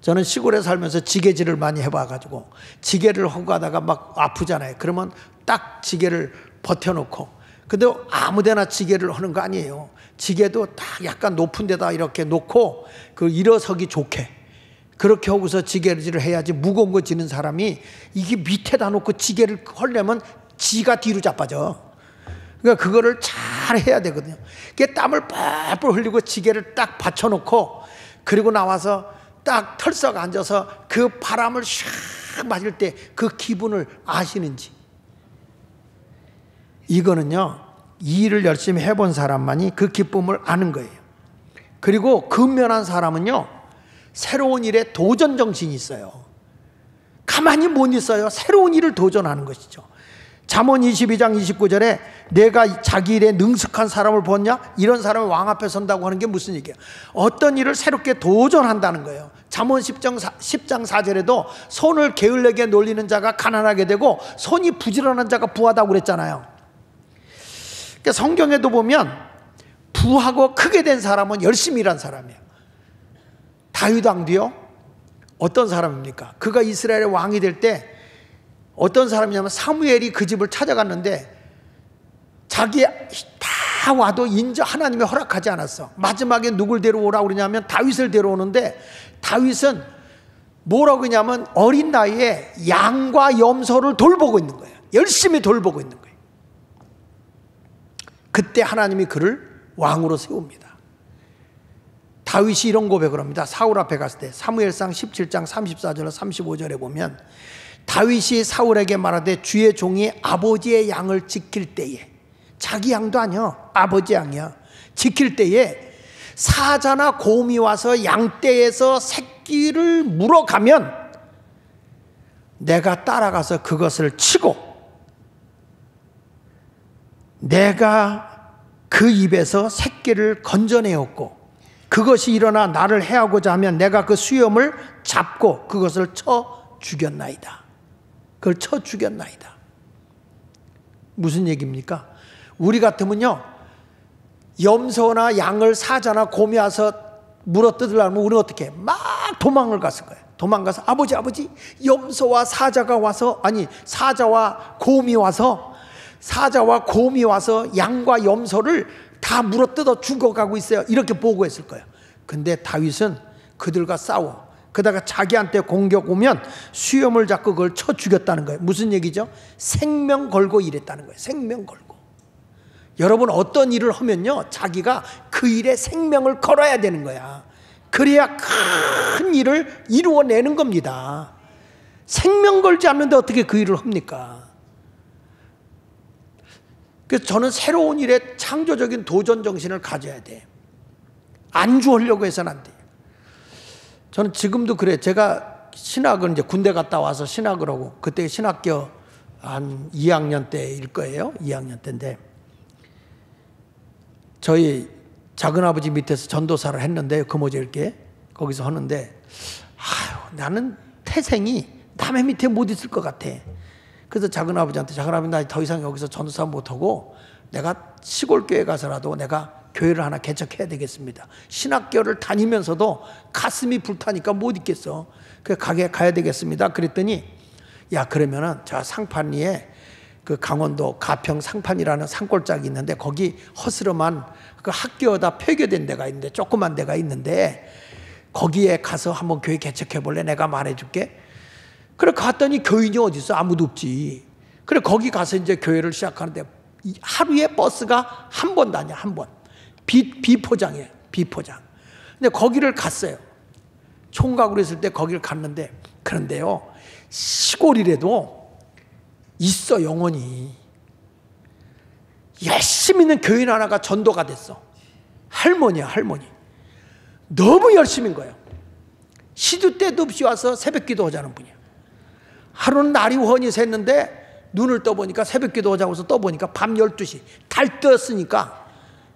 저는 시골에 살면서 지게질을 많이 해봐가지고 지게를 하고 가다가 막 아프잖아요. 그러면 딱 지게를 버텨놓고, 근데 아무데나 지게를 하는 거 아니에요. 지게도 딱 약간 높은 데다 이렇게 놓고 그 일어서기 좋게 그렇게 하고서 지게질을 해야지. 무거운 거 지는 사람이 이게 밑에다 놓고 지게를 하려면 지가 뒤로 자빠져. 그러니까 그거를 잘 해야 되거든요. 그게 땀을 뻘뻘 흘리고 지게를 딱 받쳐놓고 그리고 나와서 딱 털썩 앉아서 그 바람을 샥 맞을 때 그 기분을 아시는지. 이거는요, 일을 열심히 해본 사람만이 그 기쁨을 아는 거예요. 그리고 근면한 사람은요, 새로운 일에 도전 정신이 있어요. 가만히 못 있어요. 새로운 일을 도전하는 것이죠. 잠언 22장 29절에 내가 자기 일에 능숙한 사람을 보았냐? 이런 사람이 왕 앞에 선다고 하는 게 무슨 얘기야? 어떤 일을 새롭게 도전한다는 거예요. 잠언 10장 4절에도 손을 게을르게 놀리는 자가 가난하게 되고 손이 부지런한 자가 부하다고 그랬잖아요. 그러니까 성경에도 보면 부하고 크게 된 사람은 열심히 일한 사람이에요. 다윗 왕도요, 어떤 사람입니까? 그가 이스라엘의 왕이 될 때 어떤 사람이냐면 사무엘이 그 집을 찾아갔는데 자기 다 와도 하나님이 허락하지 않았어. 마지막에 누굴 데려오라고 그러냐면 다윗을 데려오는데 다윗은 뭐라고 하냐면 어린 나이에 양과 염소를 돌보고 있는 거예요. 열심히 돌보고 있는 거예요. 그때 하나님이 그를 왕으로 세웁니다. 다윗이 이런 고백을 합니다. 사울 앞에 갔을 때 사무엘상 17장 34절 35절에 보면 다윗이 사울에게 말하되 주의 종이 아버지의 양을 지킬 때에, 자기 양도 아니야, 아버지 양이야, 지킬 때에 사자나 곰이 와서 양떼에서 새끼를 물어가면 내가 따라가서 그것을 치고 내가 그 입에서 새끼를 건져내었고 그것이 일어나 나를 해하고자 하면 내가 그 수염을 잡고 그것을 쳐 죽였나이다. 그걸 쳐 죽였나이다. 무슨 얘기입니까? 우리 같으면요, 염소나 양을 사자나 곰이 와서 물어뜯으려면 우리는 어떻게 해? 막 도망을 갔을 거예요. 도망가서 아버지 염소와 사자가 와서, 아니 사자와 곰이 와서 양과 염소를 다 물어뜯어 죽어가고 있어요. 이렇게 보고했을 거예요. 근데 다윗은 그들과 싸워. 그다가 자기한테 공격 오면 수염을 잡고 그걸 쳐 죽였다는 거예요. 무슨 얘기죠? 생명 걸고 일했다는 거예요. 생명 걸고. 여러분, 어떤 일을 하면요, 자기가 그 일에 생명을 걸어야 되는 거야. 그래야 큰 일을 이루어내는 겁니다. 생명 걸지 않는데 어떻게 그 일을 합니까? 그래서 저는 새로운 일에 창조적인 도전 정신을 가져야 돼. 안주하려고 해서는 안 돼요. 저는 지금도 그래. 제가 신학을 이제 군대 갔다 와서 신학을 하고, 그때 신학교 한 2학년 때일 거예요. 2학년 때인데, 저희 작은아버지 밑에서 전도사를 했는데, 금오제일교회 거기서 하는데, 나는 태생이 남의 밑에 못 있을 것 같아. 그래서 작은아버지 나 더 이상 여기서 전도사 못하고 내가 시골교회 가서라도 내가 교회를 하나 개척해야 되겠습니다. 신학교를 다니면서도 가슴이 불타니까 못 있겠어. 그래서 가야 되겠습니다. 그랬더니, 야, 그러면은 저 상판리에 그 강원도 가평 상판이라는 산골짜기 있는데, 거기 허스름한 그 학교다 폐교된 데가 있는데, 조그만 데가 있는데, 거기에 가서 한번 교회 개척해 볼래? 내가 말해줄게. 그래 갔더니 교인이 어디 있어? 아무도 없지. 그래 거기 가서 이제 교회를 시작하는데, 하루에 버스가 한 번 다녀. 한 번. 비포장이에요. 비포장. 근데 거기를 갔어요. 총각으로 있을 때 거기를 갔는데, 그런데요, 시골이라도 있어. 영혼이 열심히 있는 교인 하나가 전도가 됐어. 할머니야. 할머니. 너무 열심인 거예요. 시도 때도 없이 와서 새벽기도 하자는 분이야. 하루는 날이 훤히 샜는데 눈을 떠보니까, 새벽기도 하자고 해서 떠보니까 밤 12시 달 떴으니까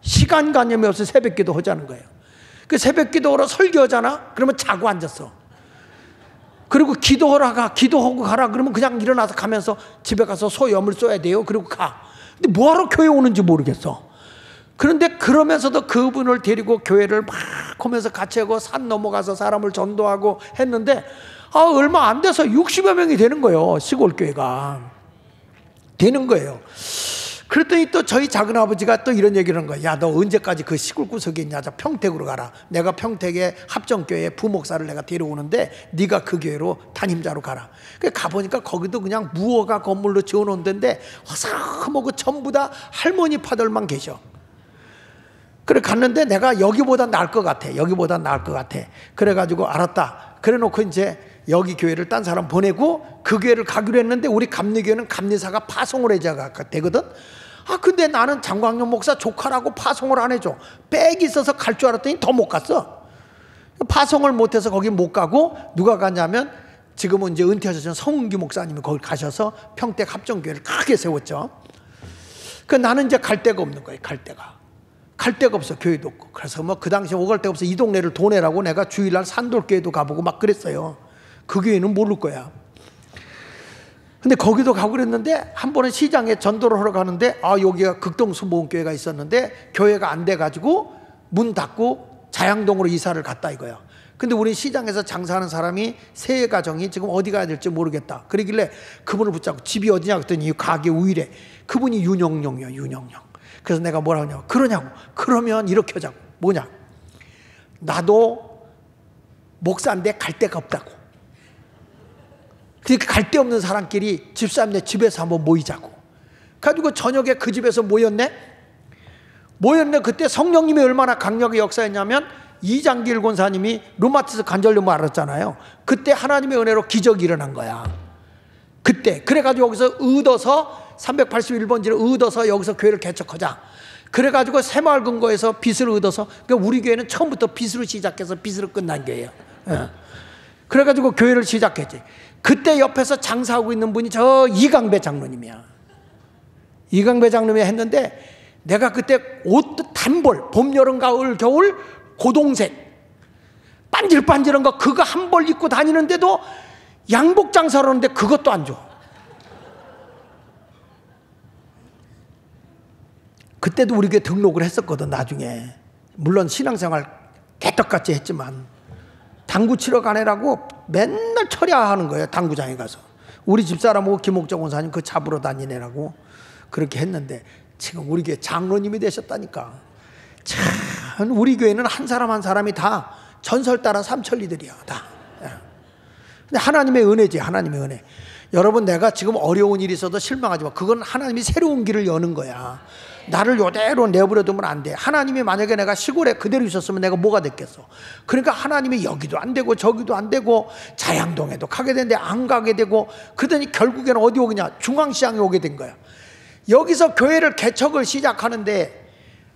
시간관념이 없어 새벽기도 하자는 거예요. 그 새벽기도하러 설교하잖아. 그러면 자고 앉았어. 그리고 기도하고 가라 그러면 그냥 일어나서 가면서 집에 가서 소염을 쏘야 돼요. 그리고 가. 근데 뭐하러 교회 오는지 모르겠어. 그런데 그러면서도 그분을 데리고 교회를 막 하면서 같이 하고 산 넘어가서 사람을 전도하고 했는데, 얼마 안 돼서 60여 명이 되는 거예요. 시골교회가 되는 거예요. 그랬더니 또 저희 작은아버지가 또 이런 얘기를 한 거야. 야, 너 언제까지 그 시골 구석에 있냐? 자, 평택으로 가라. 내가 평택의 합정교회 부목사를 내가 데려오는데 네가 그 교회로 담임자로 가라. 그래 가보니까 거기도 그냥 무허가 건물로 지어놓은 데인데 허사하고 전부 다 할머니 파들만 계셔. 그래 갔는데 내가 여기보다 나을 것 같아. 여기보다 나을 것 같아. 그래가지고 알았다. 그래 놓고 이제 여기 교회를 딴 사람 보내고 그 교회를 가기로 했는데, 우리 감리교회는 감리사가 파송을 해줘야 되거든. 근데 나는 장광용 목사 조카라고 파송을 안 해줘. 백이 있어서 갈 줄 알았더니 더 못 갔어. 파송을 못해서 거기 못 가고, 누가 가냐면 지금은 이제 은퇴하셨던 성은규 목사님이 거기 가셔서 평택 합정교회를 크게 세웠죠. 그 나는 이제 갈 데가 없는 거예요. 갈 데가 없어. 교회도 없고. 그래서 뭐 그 당시에 오갈 데가 없어. 이 동네를 도내라고 내가 주일날 산돌교회도 가보고 막 그랬어요. 그 교회는 모를 거야. 근데 거기도 가고 그랬는데, 한 번은 시장에 전도를 하러 가는데, 여기가 극동수모음교회가 있었는데 교회가 안 돼가지고 문 닫고 자양동으로 이사를 갔다 이거야. 근데 우리 시장에서 장사하는 사람이 세 가정이 지금 어디 가야 될지 모르겠다. 그러길래 그분을 붙잡고 집이 어디냐 그랬더니 가게 우일에, 그분이 윤영영이야. 윤영영. 그래서 내가 뭐라 하냐고. 그러면 이렇게 하자고. 뭐냐, 나도 목사인데 갈 데가 없다고. 그러니까 갈 데 없는 사람끼리 집사람네 집에서 한번 모이자고. 가지고 저녁에 그 집에서 모였네. 그때 성령님이 얼마나 강력하게 역사했냐면, 이장길 권사님이 루마티스 관절염을 앓았잖아요. 그때 하나님의 은혜로 기적이 일어난 거야. 그때 그래가지고 여기서 얻어서 381번지를 얻어서 여기서 교회를 개척하자. 그래가지고 새마을 근거에서 빚을 얻어서, 그러니까 우리 교회는 처음부터 빚으로 시작해서 빚으로 끝난 교회예요. 그래가지고 교회를 시작했지. 그때 옆에서 장사하고 있는 분이 저 이강배 장로님이야. 이강배 장로님이 했는데, 내가 그때 옷 단벌, 봄, 여름, 가을, 겨울 고동색 반질반질한 거 그거 한 벌 입고 다니는데도 양복 장사를 하는데 그것도 안 줘. 그때도 우리 교회 등록을 했었거든. 나중에 물론 신앙생활 개떡같이 했지만 당구 치러 가네라고 맨날 철야하는 거예요. 당구장에 가서. 우리 집사람하고 김옥정 원사님 그 잡으러 다니네라고 그렇게 했는데 지금 우리 교회 장로님이 되셨다니까. 참 우리 교회는 한 사람 한 사람이 다 전설 따라 삼천리들이야 다. 근데 하나님의 은혜지, 하나님의 은혜. 여러분, 내가 지금 어려운 일이 있어도 실망하지 마. 그건 하나님이 새로운 길을 여는 거야. 나를 이대로 내버려 두면 안 돼. 하나님이 만약에 내가 시골에 그대로 있었으면 내가 뭐가 됐겠어. 그러니까 하나님이 여기도 안 되고 저기도 안 되고 자양동에도 가게 되는데 안 가게 되고 그러더니 결국에는 어디 오겠냐, 중앙시장에 오게 된 거야. 여기서 교회를 개척을 시작하는데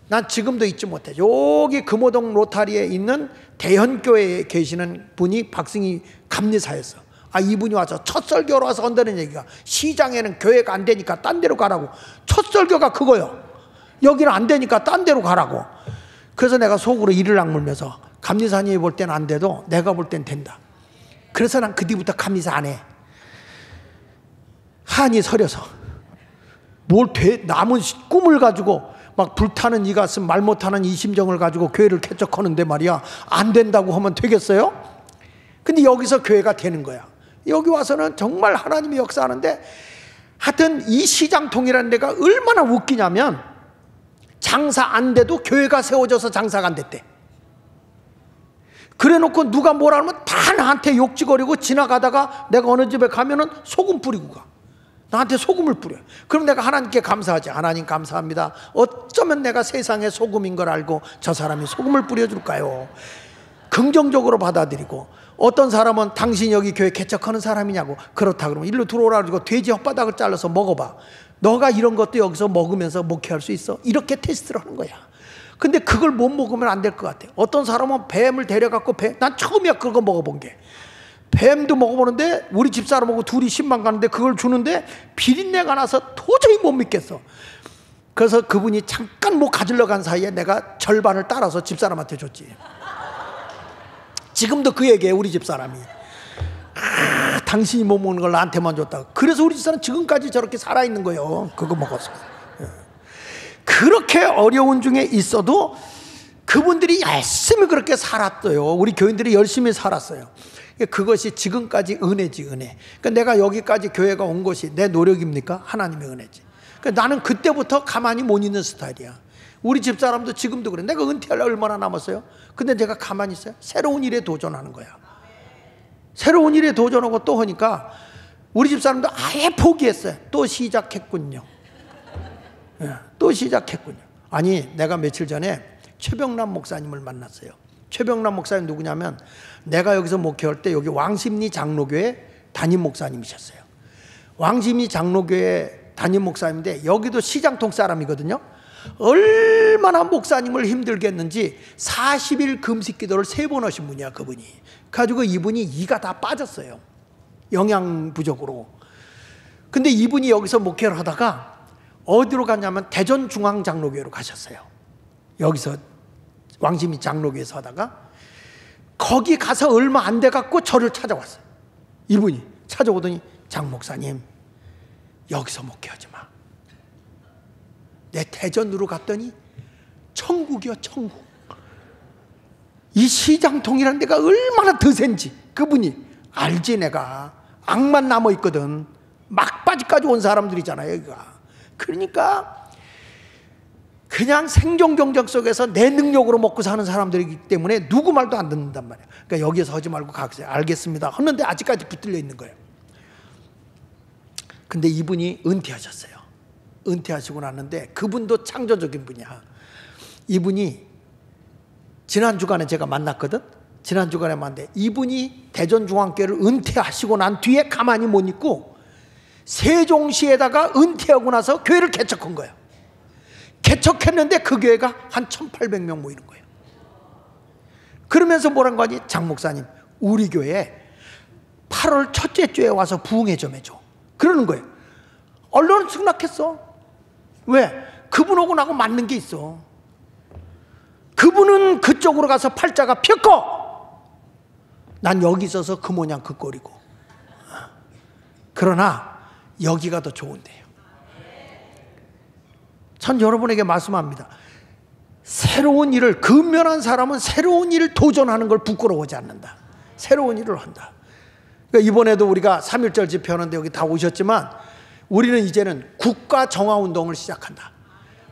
난 지금도 잊지 못해. 여기 금호동 로타리에 있는 대현교회에 계시는 분이 박승희 감리사였어. 아, 이분이 와서 첫 설교로 와서 한다는 얘기가, 시장에는 교회가 안 되니까 딴 데로 가라고. 첫 설교가 그거요. 여기는 안 되니까 딴 데로 가라고. 그래서 내가 속으로 이를 악물면서, 감리사님이 볼 때는 안 돼도 내가 볼 땐 된다. 그래서 난 그 뒤부터 감리사 안 해. 한이 서려서 남은 꿈을 가지고 막 불타는 이 가슴 말 못하는 이 심정을 가지고 교회를 개척하는데 말이야, 안 된다고 하면 되겠어요? 근데 여기서 교회가 되는 거야. 여기 와서는 정말 하나님이 역사하는데, 하여튼 이 시장통이라는 데가 얼마나 웃기냐면, 장사 안 돼도 교회가 세워져서 장사가 안 됐대. 그래 놓고 누가 뭐라 하면 다 나한테 욕지거리고, 지나가다가 내가 어느 집에 가면은 소금 뿌리고 가. 나한테 소금을 뿌려. 그럼 내가 하나님께 감사하지. 하나님 감사합니다. 어쩌면 내가 세상의 소금인 걸 알고 저 사람이 소금을 뿌려줄까요? 긍정적으로 받아들이고, 어떤 사람은 당신이 여기 교회 개척하는 사람이냐고. 그렇다 그러면 일로 들어오라 그러고 돼지 혓바닥을 잘라서 먹어봐. 너가 이런 것도 여기서 먹으면서 목회할 수 있어? 이렇게 테스트를 하는 거야. 근데 그걸 못 먹으면 안 될 것 같아. 어떤 사람은 뱀을 데려갖고 난 처음이야 그거 먹어본 게. 뱀도 먹어보는데 우리 집사람하고 둘이 신방 가는데 그걸 주는데 비린내가 나서 도저히 못 믿겠어. 그래서 그분이 잠깐 뭐 가지러 간 사이에 내가 절반을 따라서 집사람한테 줬지. 지금도 그 얘기해, 우리 집사람이. 아, 당신이 못 먹는 걸 나한테만 줬다고. 그래서 우리 집사람은 지금까지 저렇게 살아있는 거예요. 그거 먹어서. 그렇게 어려운 중에 있어도 그분들이 열심히 그렇게 살았어요. 우리 교인들이 열심히 살았어요. 그것이 지금까지 은혜지, 은혜. 그러니까 내가 여기까지 교회가 온 것이 내 노력입니까? 하나님의 은혜지. 그러니까 나는 그때부터 가만히 못 있는 스타일이야. 우리 집사람도 지금도 그래. 내가 은퇴할 얼마나 남았어요? 근데 내가 가만히 있어요? 새로운 일에 도전하는 거야. 새로운 일에 도전하고 또 하니까 우리 집사람도 아예 포기했어요. 또 시작했군요. 또 시작했군요. 아니, 내가 며칠 전에 최병남 목사님을 만났어요. 최병남 목사님 누구냐면, 내가 여기서 목회할 때 여기 왕십리 장로교회 담임 목사님이셨어요. 왕십리 장로교회 담임 목사님인데 여기도 시장통 사람이거든요. 얼마나 목사님을 힘들게 했는지 40일 금식 기도를 3번 하신 분이야, 그분이. 가지고 이분이 이가 다 빠졌어요, 영양 부족으로. 근데 이분이 여기서 목회를 하다가 어디로 갔냐면 대전중앙장로교회로 가셨어요. 여기서 왕십리 장로교회에서 하다가 거기 가서 얼마 안 돼갖고 저를 찾아왔어요. 이분이 찾아오더니, 장 목사님 여기서 목회하지 마. 내 대전으로 갔더니 천국이요, 천국. 이 시장통이라는 데가 얼마나 드센지 그분이 알지. 내가 악만 남아있거든. 막바지까지 온 사람들이잖아요, 여기가. 그러니까 그냥 생존 경쟁 속에서 내 능력으로 먹고 사는 사람들이기 때문에 누구 말도 안 듣는단 말이에요. 그러니까 여기에서 하지 말고 가세요. 알겠습니다 하는데 아직까지 붙들려 있는 거예요. 근데 이분이 은퇴하셨어요. 은퇴하시고 났는데 그분도 창조적인 분이야. 이분이 지난 주간에 제가 만났거든. 지난 주간에 만났는데 이분이 대전중앙교회를 은퇴하시고 난 뒤에 가만히 못 있고 세종시에다가 은퇴하고 나서 교회를 개척한 거예요. 개척했는데 그 교회가 한 1,800명 모이는 거예요. 그러면서 뭐란 거니? 장 목사님, 우리 교회에 8월 첫째 주에 와서 부흥회 좀 해줘. 그러는 거예요. 언론은 승낙했어. 왜? 그분하고 나하고 맞는 게 있어. 그분은 그쪽으로 가서 팔자가 폈고 난 여기 있어서 그 모양 그 꼴이고. 그러나 여기가 더 좋은데요. 전 여러분에게 말씀합니다. 새로운 일을, 근면한 사람은 새로운 일을 도전하는 걸 부끄러워하지 않는다. 새로운 일을 한다. 그러니까 이번에도 우리가 3.1절 집회하는데 여기 다 오셨지만 우리는 이제는 국가 정화운동을 시작한다.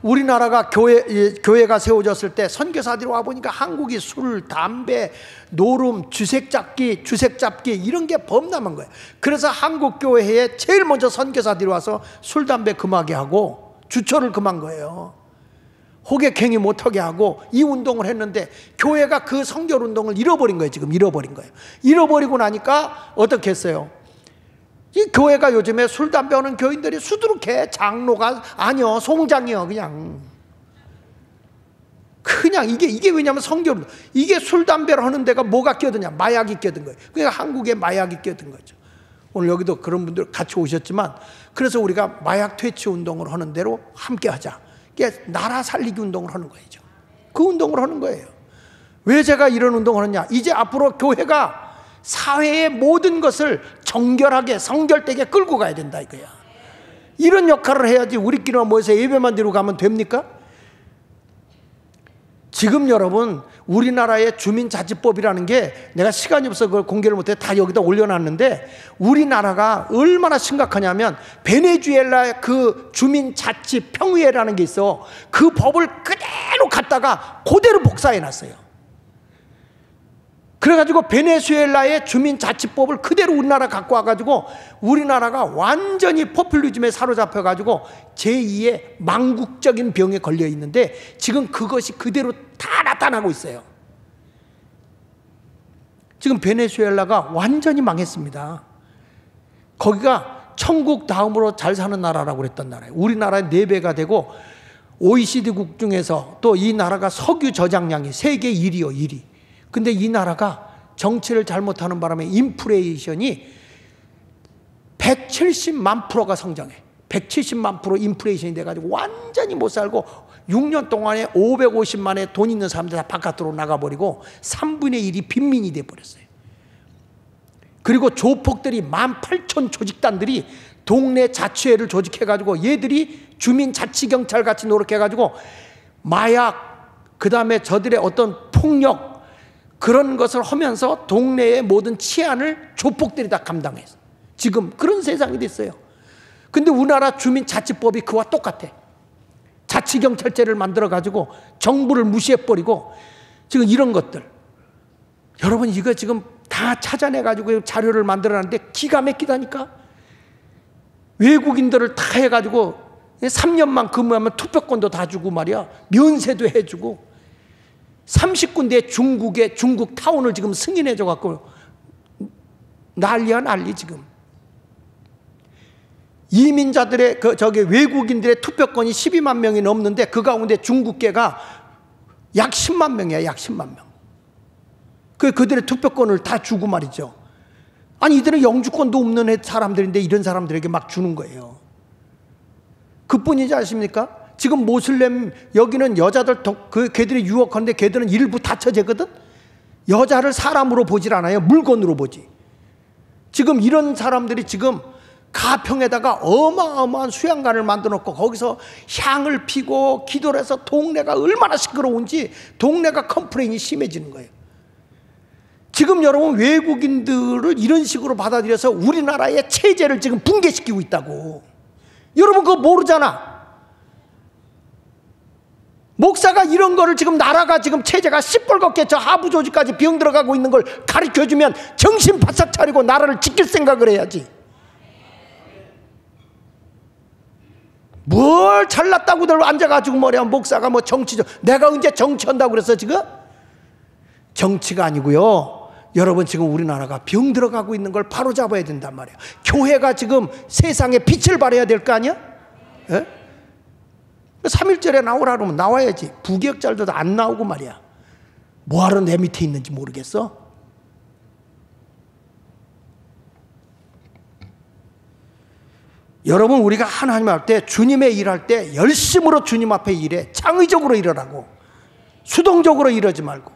우리나라가 교회가 세워졌을 때 선교사들이 와보니까 한국이 술, 담배, 노름, 주색 잡기 이런 게 범람한 거예요. 그래서 한국교회에 제일 먼저 선교사들이 와서 술, 담배 금하게 하고 주초를 금한 거예요. 호객행위 못하게 하고 이 운동을 했는데 교회가 그 성결운동을 잃어버린 거예요. 지금 잃어버린 거예요. 잃어버리고 나니까 어떻게 했어요? 이 교회가 요즘에 술, 담배 하는 교인들이 수두룩해. 장로가 아니요, 송장이요. 그냥 이게 왜냐면 성결, 이게 술, 담배를 하는 데가 뭐가 끼어드냐? 마약이 끼어든 거예요. 그러니까 한국에 마약이 끼어든 거죠. 오늘 여기도 그런 분들 같이 오셨지만, 그래서 우리가 마약 퇴치 운동을 하는 대로 함께 하자. 이게 나라 살리기 운동을 하는 거죠. 그 운동을 하는 거예요. 왜 제가 이런 운동을 하느냐? 이제 앞으로 교회가 사회의 모든 것을 정결하게 성결되게 끌고 가야 된다 이거야. 이런 역할을 해야지 우리끼리만 모여서 예배만 드리고 가면 됩니까? 지금 여러분 우리나라의 주민자치법이라는 게 내가 시간이 없어서 그걸 공개를 못해 다 여기다 올려놨는데, 우리나라가 얼마나 심각하냐면 베네수엘라의 그 주민자치평의회라는 게 있어. 그 법을 그대로 갖다가 그대로 복사해놨어요. 그래가지고 베네수엘라의 주민자치법을 그대로 우리나라 갖고 와가지고 우리나라가 완전히 포퓰리즘에 사로잡혀가지고 제2의 망국적인 병에 걸려 있는데, 지금 그것이 그대로 다 나타나고 있어요. 지금 베네수엘라가 완전히 망했습니다. 거기가 천국 다음으로 잘 사는 나라라고 그랬던 나라예요. 우리나라의 4배가 되고 OECD국 중에서 또 이 나라가 석유 저장량이 세계 1위요, 1위. 근데 이 나라가 정치를 잘못하는 바람에 인플레이션이 170만 %가 성장해. 170만 % 인플레이션이 돼가지고 완전히 못 살고 6년 동안에 550만의 돈 있는 사람들 다 바깥으로 나가버리고 3분의 1이 빈민이 돼버렸어요. 그리고 조폭들이 18,000 조직단들이 동네 자치회를 조직해가지고 얘들이 주민자치경찰 같이 노력해가지고 마약, 그 다음에 저들의 어떤 폭력, 그런 것을 하면서 동네의 모든 치안을 조폭들이 다 감당해서 지금 그런 세상이 됐어요. 근데 우리나라 주민자치법이 그와 똑같아. 자치경찰제를 만들어가지고 정부를 무시해버리고 지금 이런 것들, 여러분 이거 지금 다 찾아내가지고 자료를 만들어놨는데 기가 막히다니까. 외국인들을 다 해가지고 3년만 근무하면 투표권도 다 주고 말이야, 면세도 해주고 30군데 중국 타운을 지금 승인해줘 갖고 난리야 난리. 지금 이민자들의 외국인들의 투표권이 12만 명이 넘는데 그 가운데 중국계가 약 10만 명이야. 약 10만 명. 그들의 투표권을 다 주고 말이죠. 아니 이들은 영주권도 없는 사람들인데 이런 사람들에게 막 주는 거예요. 그뿐이지 않습니까? 지금 모슬렘 여기는 여자들 걔들이 유혹하는데 걔들은 일부 다처제거든. 여자를 사람으로 보질 않아요. 물건으로 보지. 지금 이런 사람들이 지금 가평에다가 어마어마한 수양관을 만들어놓고 거기서 향을 피고 기도를 해서 동네가 얼마나 시끄러운지 동네가 컴플레인이 심해지는 거예요. 지금 여러분 외국인들을 이런 식으로 받아들여서 우리나라의 체제를 지금 붕괴시키고 있다고. 여러분 그거 모르잖아. 목사가 이런 거를 지금 나라가 지금 체제가 시뻘겋게 저 하부 조직까지 병 들어가고 있는 걸 가르쳐주면 정신 바싹 차리고 나라를 지킬 생각을 해야지. 뭘 잘났다고들 앉아가지고 뭐냐, 목사가 뭐 정치죠. 내가 언제 정치한다고 그랬어 지금? 정치가 아니고요. 여러분 지금 우리나라가 병 들어가고 있는 걸 바로 잡아야 된단 말이에요. 교회가 지금 세상에 빛을 발해야 될 거 아니야? 예? 3.1절에 나오라 그러면 나와야지. 부기역자들도 안 나오고 말이야. 뭐하러 내 밑에 있는지 모르겠어? 여러분 우리가 하나님 할 때, 주님의 일할 때 열심으로 주님 앞에 일해. 창의적으로 일하라고. 수동적으로 일하지 말고.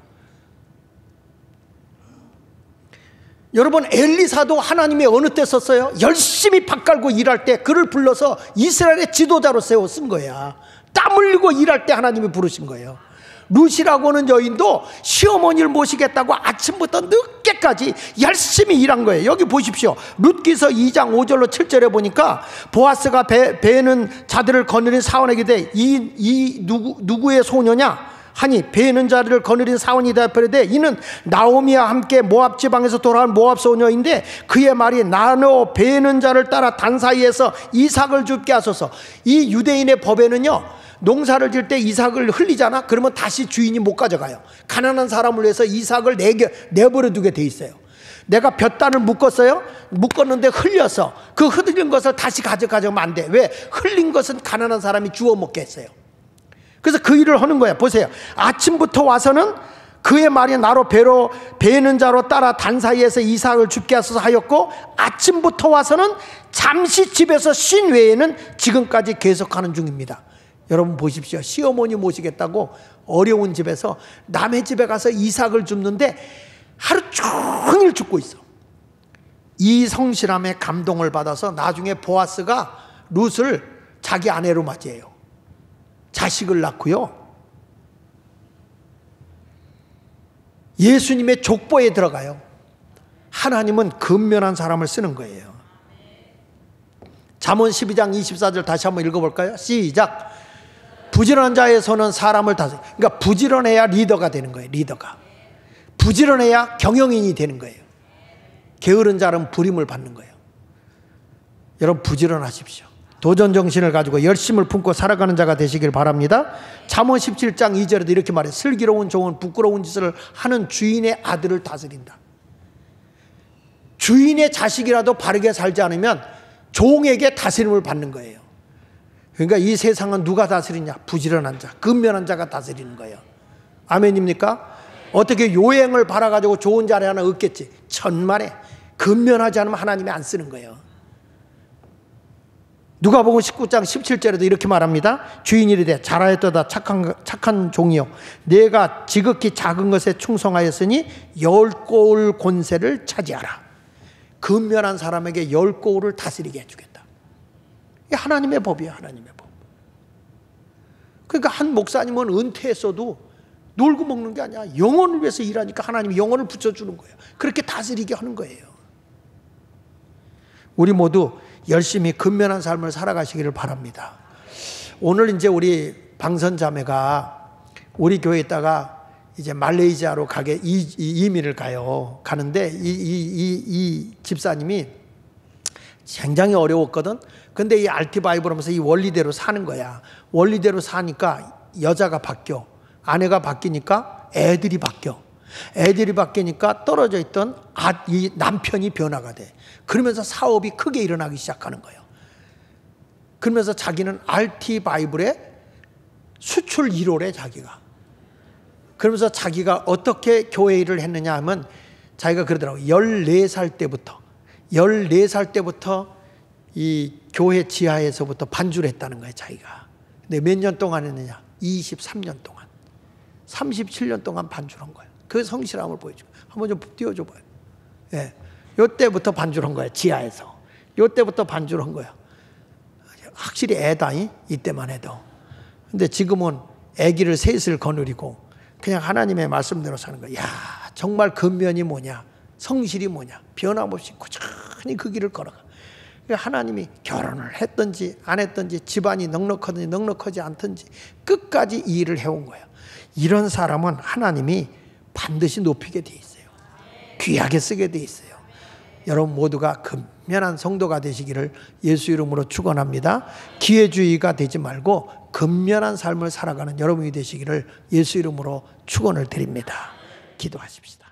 여러분 엘리사도 하나님이 어느 때 썼어요? 열심히 밥 갈고 일할 때 그를 불러서 이스라엘의 지도자로 세워 쓴 거야. 땀 흘리고 일할 때 하나님이 부르신 거예요. 룻이라고 하는 여인도 시어머니를 모시겠다고 아침부터 늦게까지 열심히 일한 거예요. 여기 보십시오. 룻기서 2장 5절로 7절에 보니까 보아스가 베는 자들을 거느린 사원에게 돼 이 누구의 소녀냐 하니 베는 자들을 거느린 사원이 대표되되 이는 나오미와 함께 모압 지방에서 돌아온 모압 소녀인데 그의 말이 나로 베는 자를 따라 단 사이에서 이삭을 줍게 하소서. 이 유대인의 법에는요, 농사를 질 때 이삭을 흘리잖아. 그러면 다시 주인이 못 가져가요. 가난한 사람을 위해서 이삭을 내버려 두게 돼 있어요. 내가 몇 단을 묶었어요. 묶었는데 흘려서 그 흘린 것을 다시 가져가면 안 돼. 왜? 흘린 것은 가난한 사람이 주워 먹게 했어요. 그래서 그 일을 하는 거야. 보세요. 아침부터 와서는 그의 말이 나로 베는 자로 따라 단 사이에서 이삭을 줍게 하소서 하였고, 아침부터 와서는 잠시 집에서 쉰 외에는 지금까지 계속하는 중입니다. 여러분 보십시오. 시어머니 모시겠다고 어려운 집에서 남의 집에 가서 이삭을 줍는데 하루 종일 줍고 있어. 이 성실함에 감동을 받아서 나중에 보아스가 룻을 자기 아내로 맞이해요. 자식을 낳고요, 예수님의 족보에 들어가요. 하나님은 근면한 사람을 쓰는 거예요. 잠언 12장 24절 다시 한번 읽어볼까요? 시작. 부지런한 자의 손은 사람을 다스려. 그러니까 부지런해야 리더가 되는 거예요. 리더가 부지런해야 경영인이 되는 거예요. 게으른 자는 부림을 받는 거예요. 여러분 부지런하십시오. 도전 정신을 가지고 열심을 품고 살아가는 자가 되시길 바랍니다. 잠언 17장 2절에도 이렇게 말해요. 슬기로운 종은 부끄러운 짓을 하는 주인의 아들을 다스린다. 주인의 자식이라도 바르게 살지 않으면 종에게 다스림을 받는 거예요. 그러니까 이 세상은 누가 다스리냐? 부지런한 자, 근면한 자가 다스리는 거예요. 아멘입니까? 어떻게 요행을 바라가지고 좋은 자리 하나 얻겠지? 천만에. 근면하지 않으면 하나님이 안 쓰는 거예요. 누가복음 19장 17절에도 이렇게 말합니다. 주인이 이르되 잘하였도다 착한 종이요, 내가 지극히 작은 것에 충성하였으니 10고을 권세를 차지하라. 근면한 사람에게 10고을을 다스리게 해주겠다. 이게 하나님의 법이에요. 하나님의 법. 그러니까 한 목사님은 은퇴했어도 놀고 먹는 게 아니야. 영혼을 위해서 일하니까 하나님이 영혼을 붙여주는 거예요. 그렇게 다스리게 하는 거예요. 우리 모두 열심히 근면한 삶을 살아가시기를 바랍니다. 오늘 이제 우리 방선자매가 우리 교회에 있다가 이제 말레이시아로 이민을 가는데 이 집사님이 굉장히 어려웠거든. 근데 이 알티바이블 하면서 이 원리대로 사는 거야. 원리대로 사니까 여자가 바뀌어. 아내가 바뀌니까 애들이 바뀌어. 애들이 바뀌니까 떨어져 있던 이 남편이 변화가 돼. 그러면서 사업이 크게 일어나기 시작하는 거예요. 그러면서 자기는 RT 바이블의 수출 1호래 자기가. 그러면서 자기가 어떻게 교회 일을 했느냐 하면 자기가 그러더라고요. 14살 때부터 이 교회 지하에서부터 반주를 했다는 거예요 자기가. 근데 몇 년 동안 했느냐? 23년 동안. 37년 동안 반주를 한 거예요. 그 성실함을 보여주고. 한번 좀 띄워줘 봐요. 예. 요때부터 반주를 한 거예요. 지하에서. 요때부터 반주를 한 거예요. 확실히 애다. 이때만 해도. 근데 지금은 아기를 셋을 거느리고 그냥 하나님의 말씀대로 사는 거예요. 야, 정말 근면이 뭐냐? 성실이 뭐냐? 변함없이 꾸준히 그 길을 걸어가. 하나님이 결혼을 했든지 안 했든지 집안이 넉넉하든지 넉넉하지 않든지 끝까지 이 일을 해온 거예요. 이런 사람은 하나님이 반드시 높이게 돼 있어요. 귀하게 쓰게 돼 있어요. 여러분 모두가 근면한 성도가 되시기를 예수 이름으로 축원합니다. 기회주의가 되지 말고 근면한 삶을 살아가는 여러분이 되시기를 예수 이름으로 축원을 드립니다. 기도하십시다.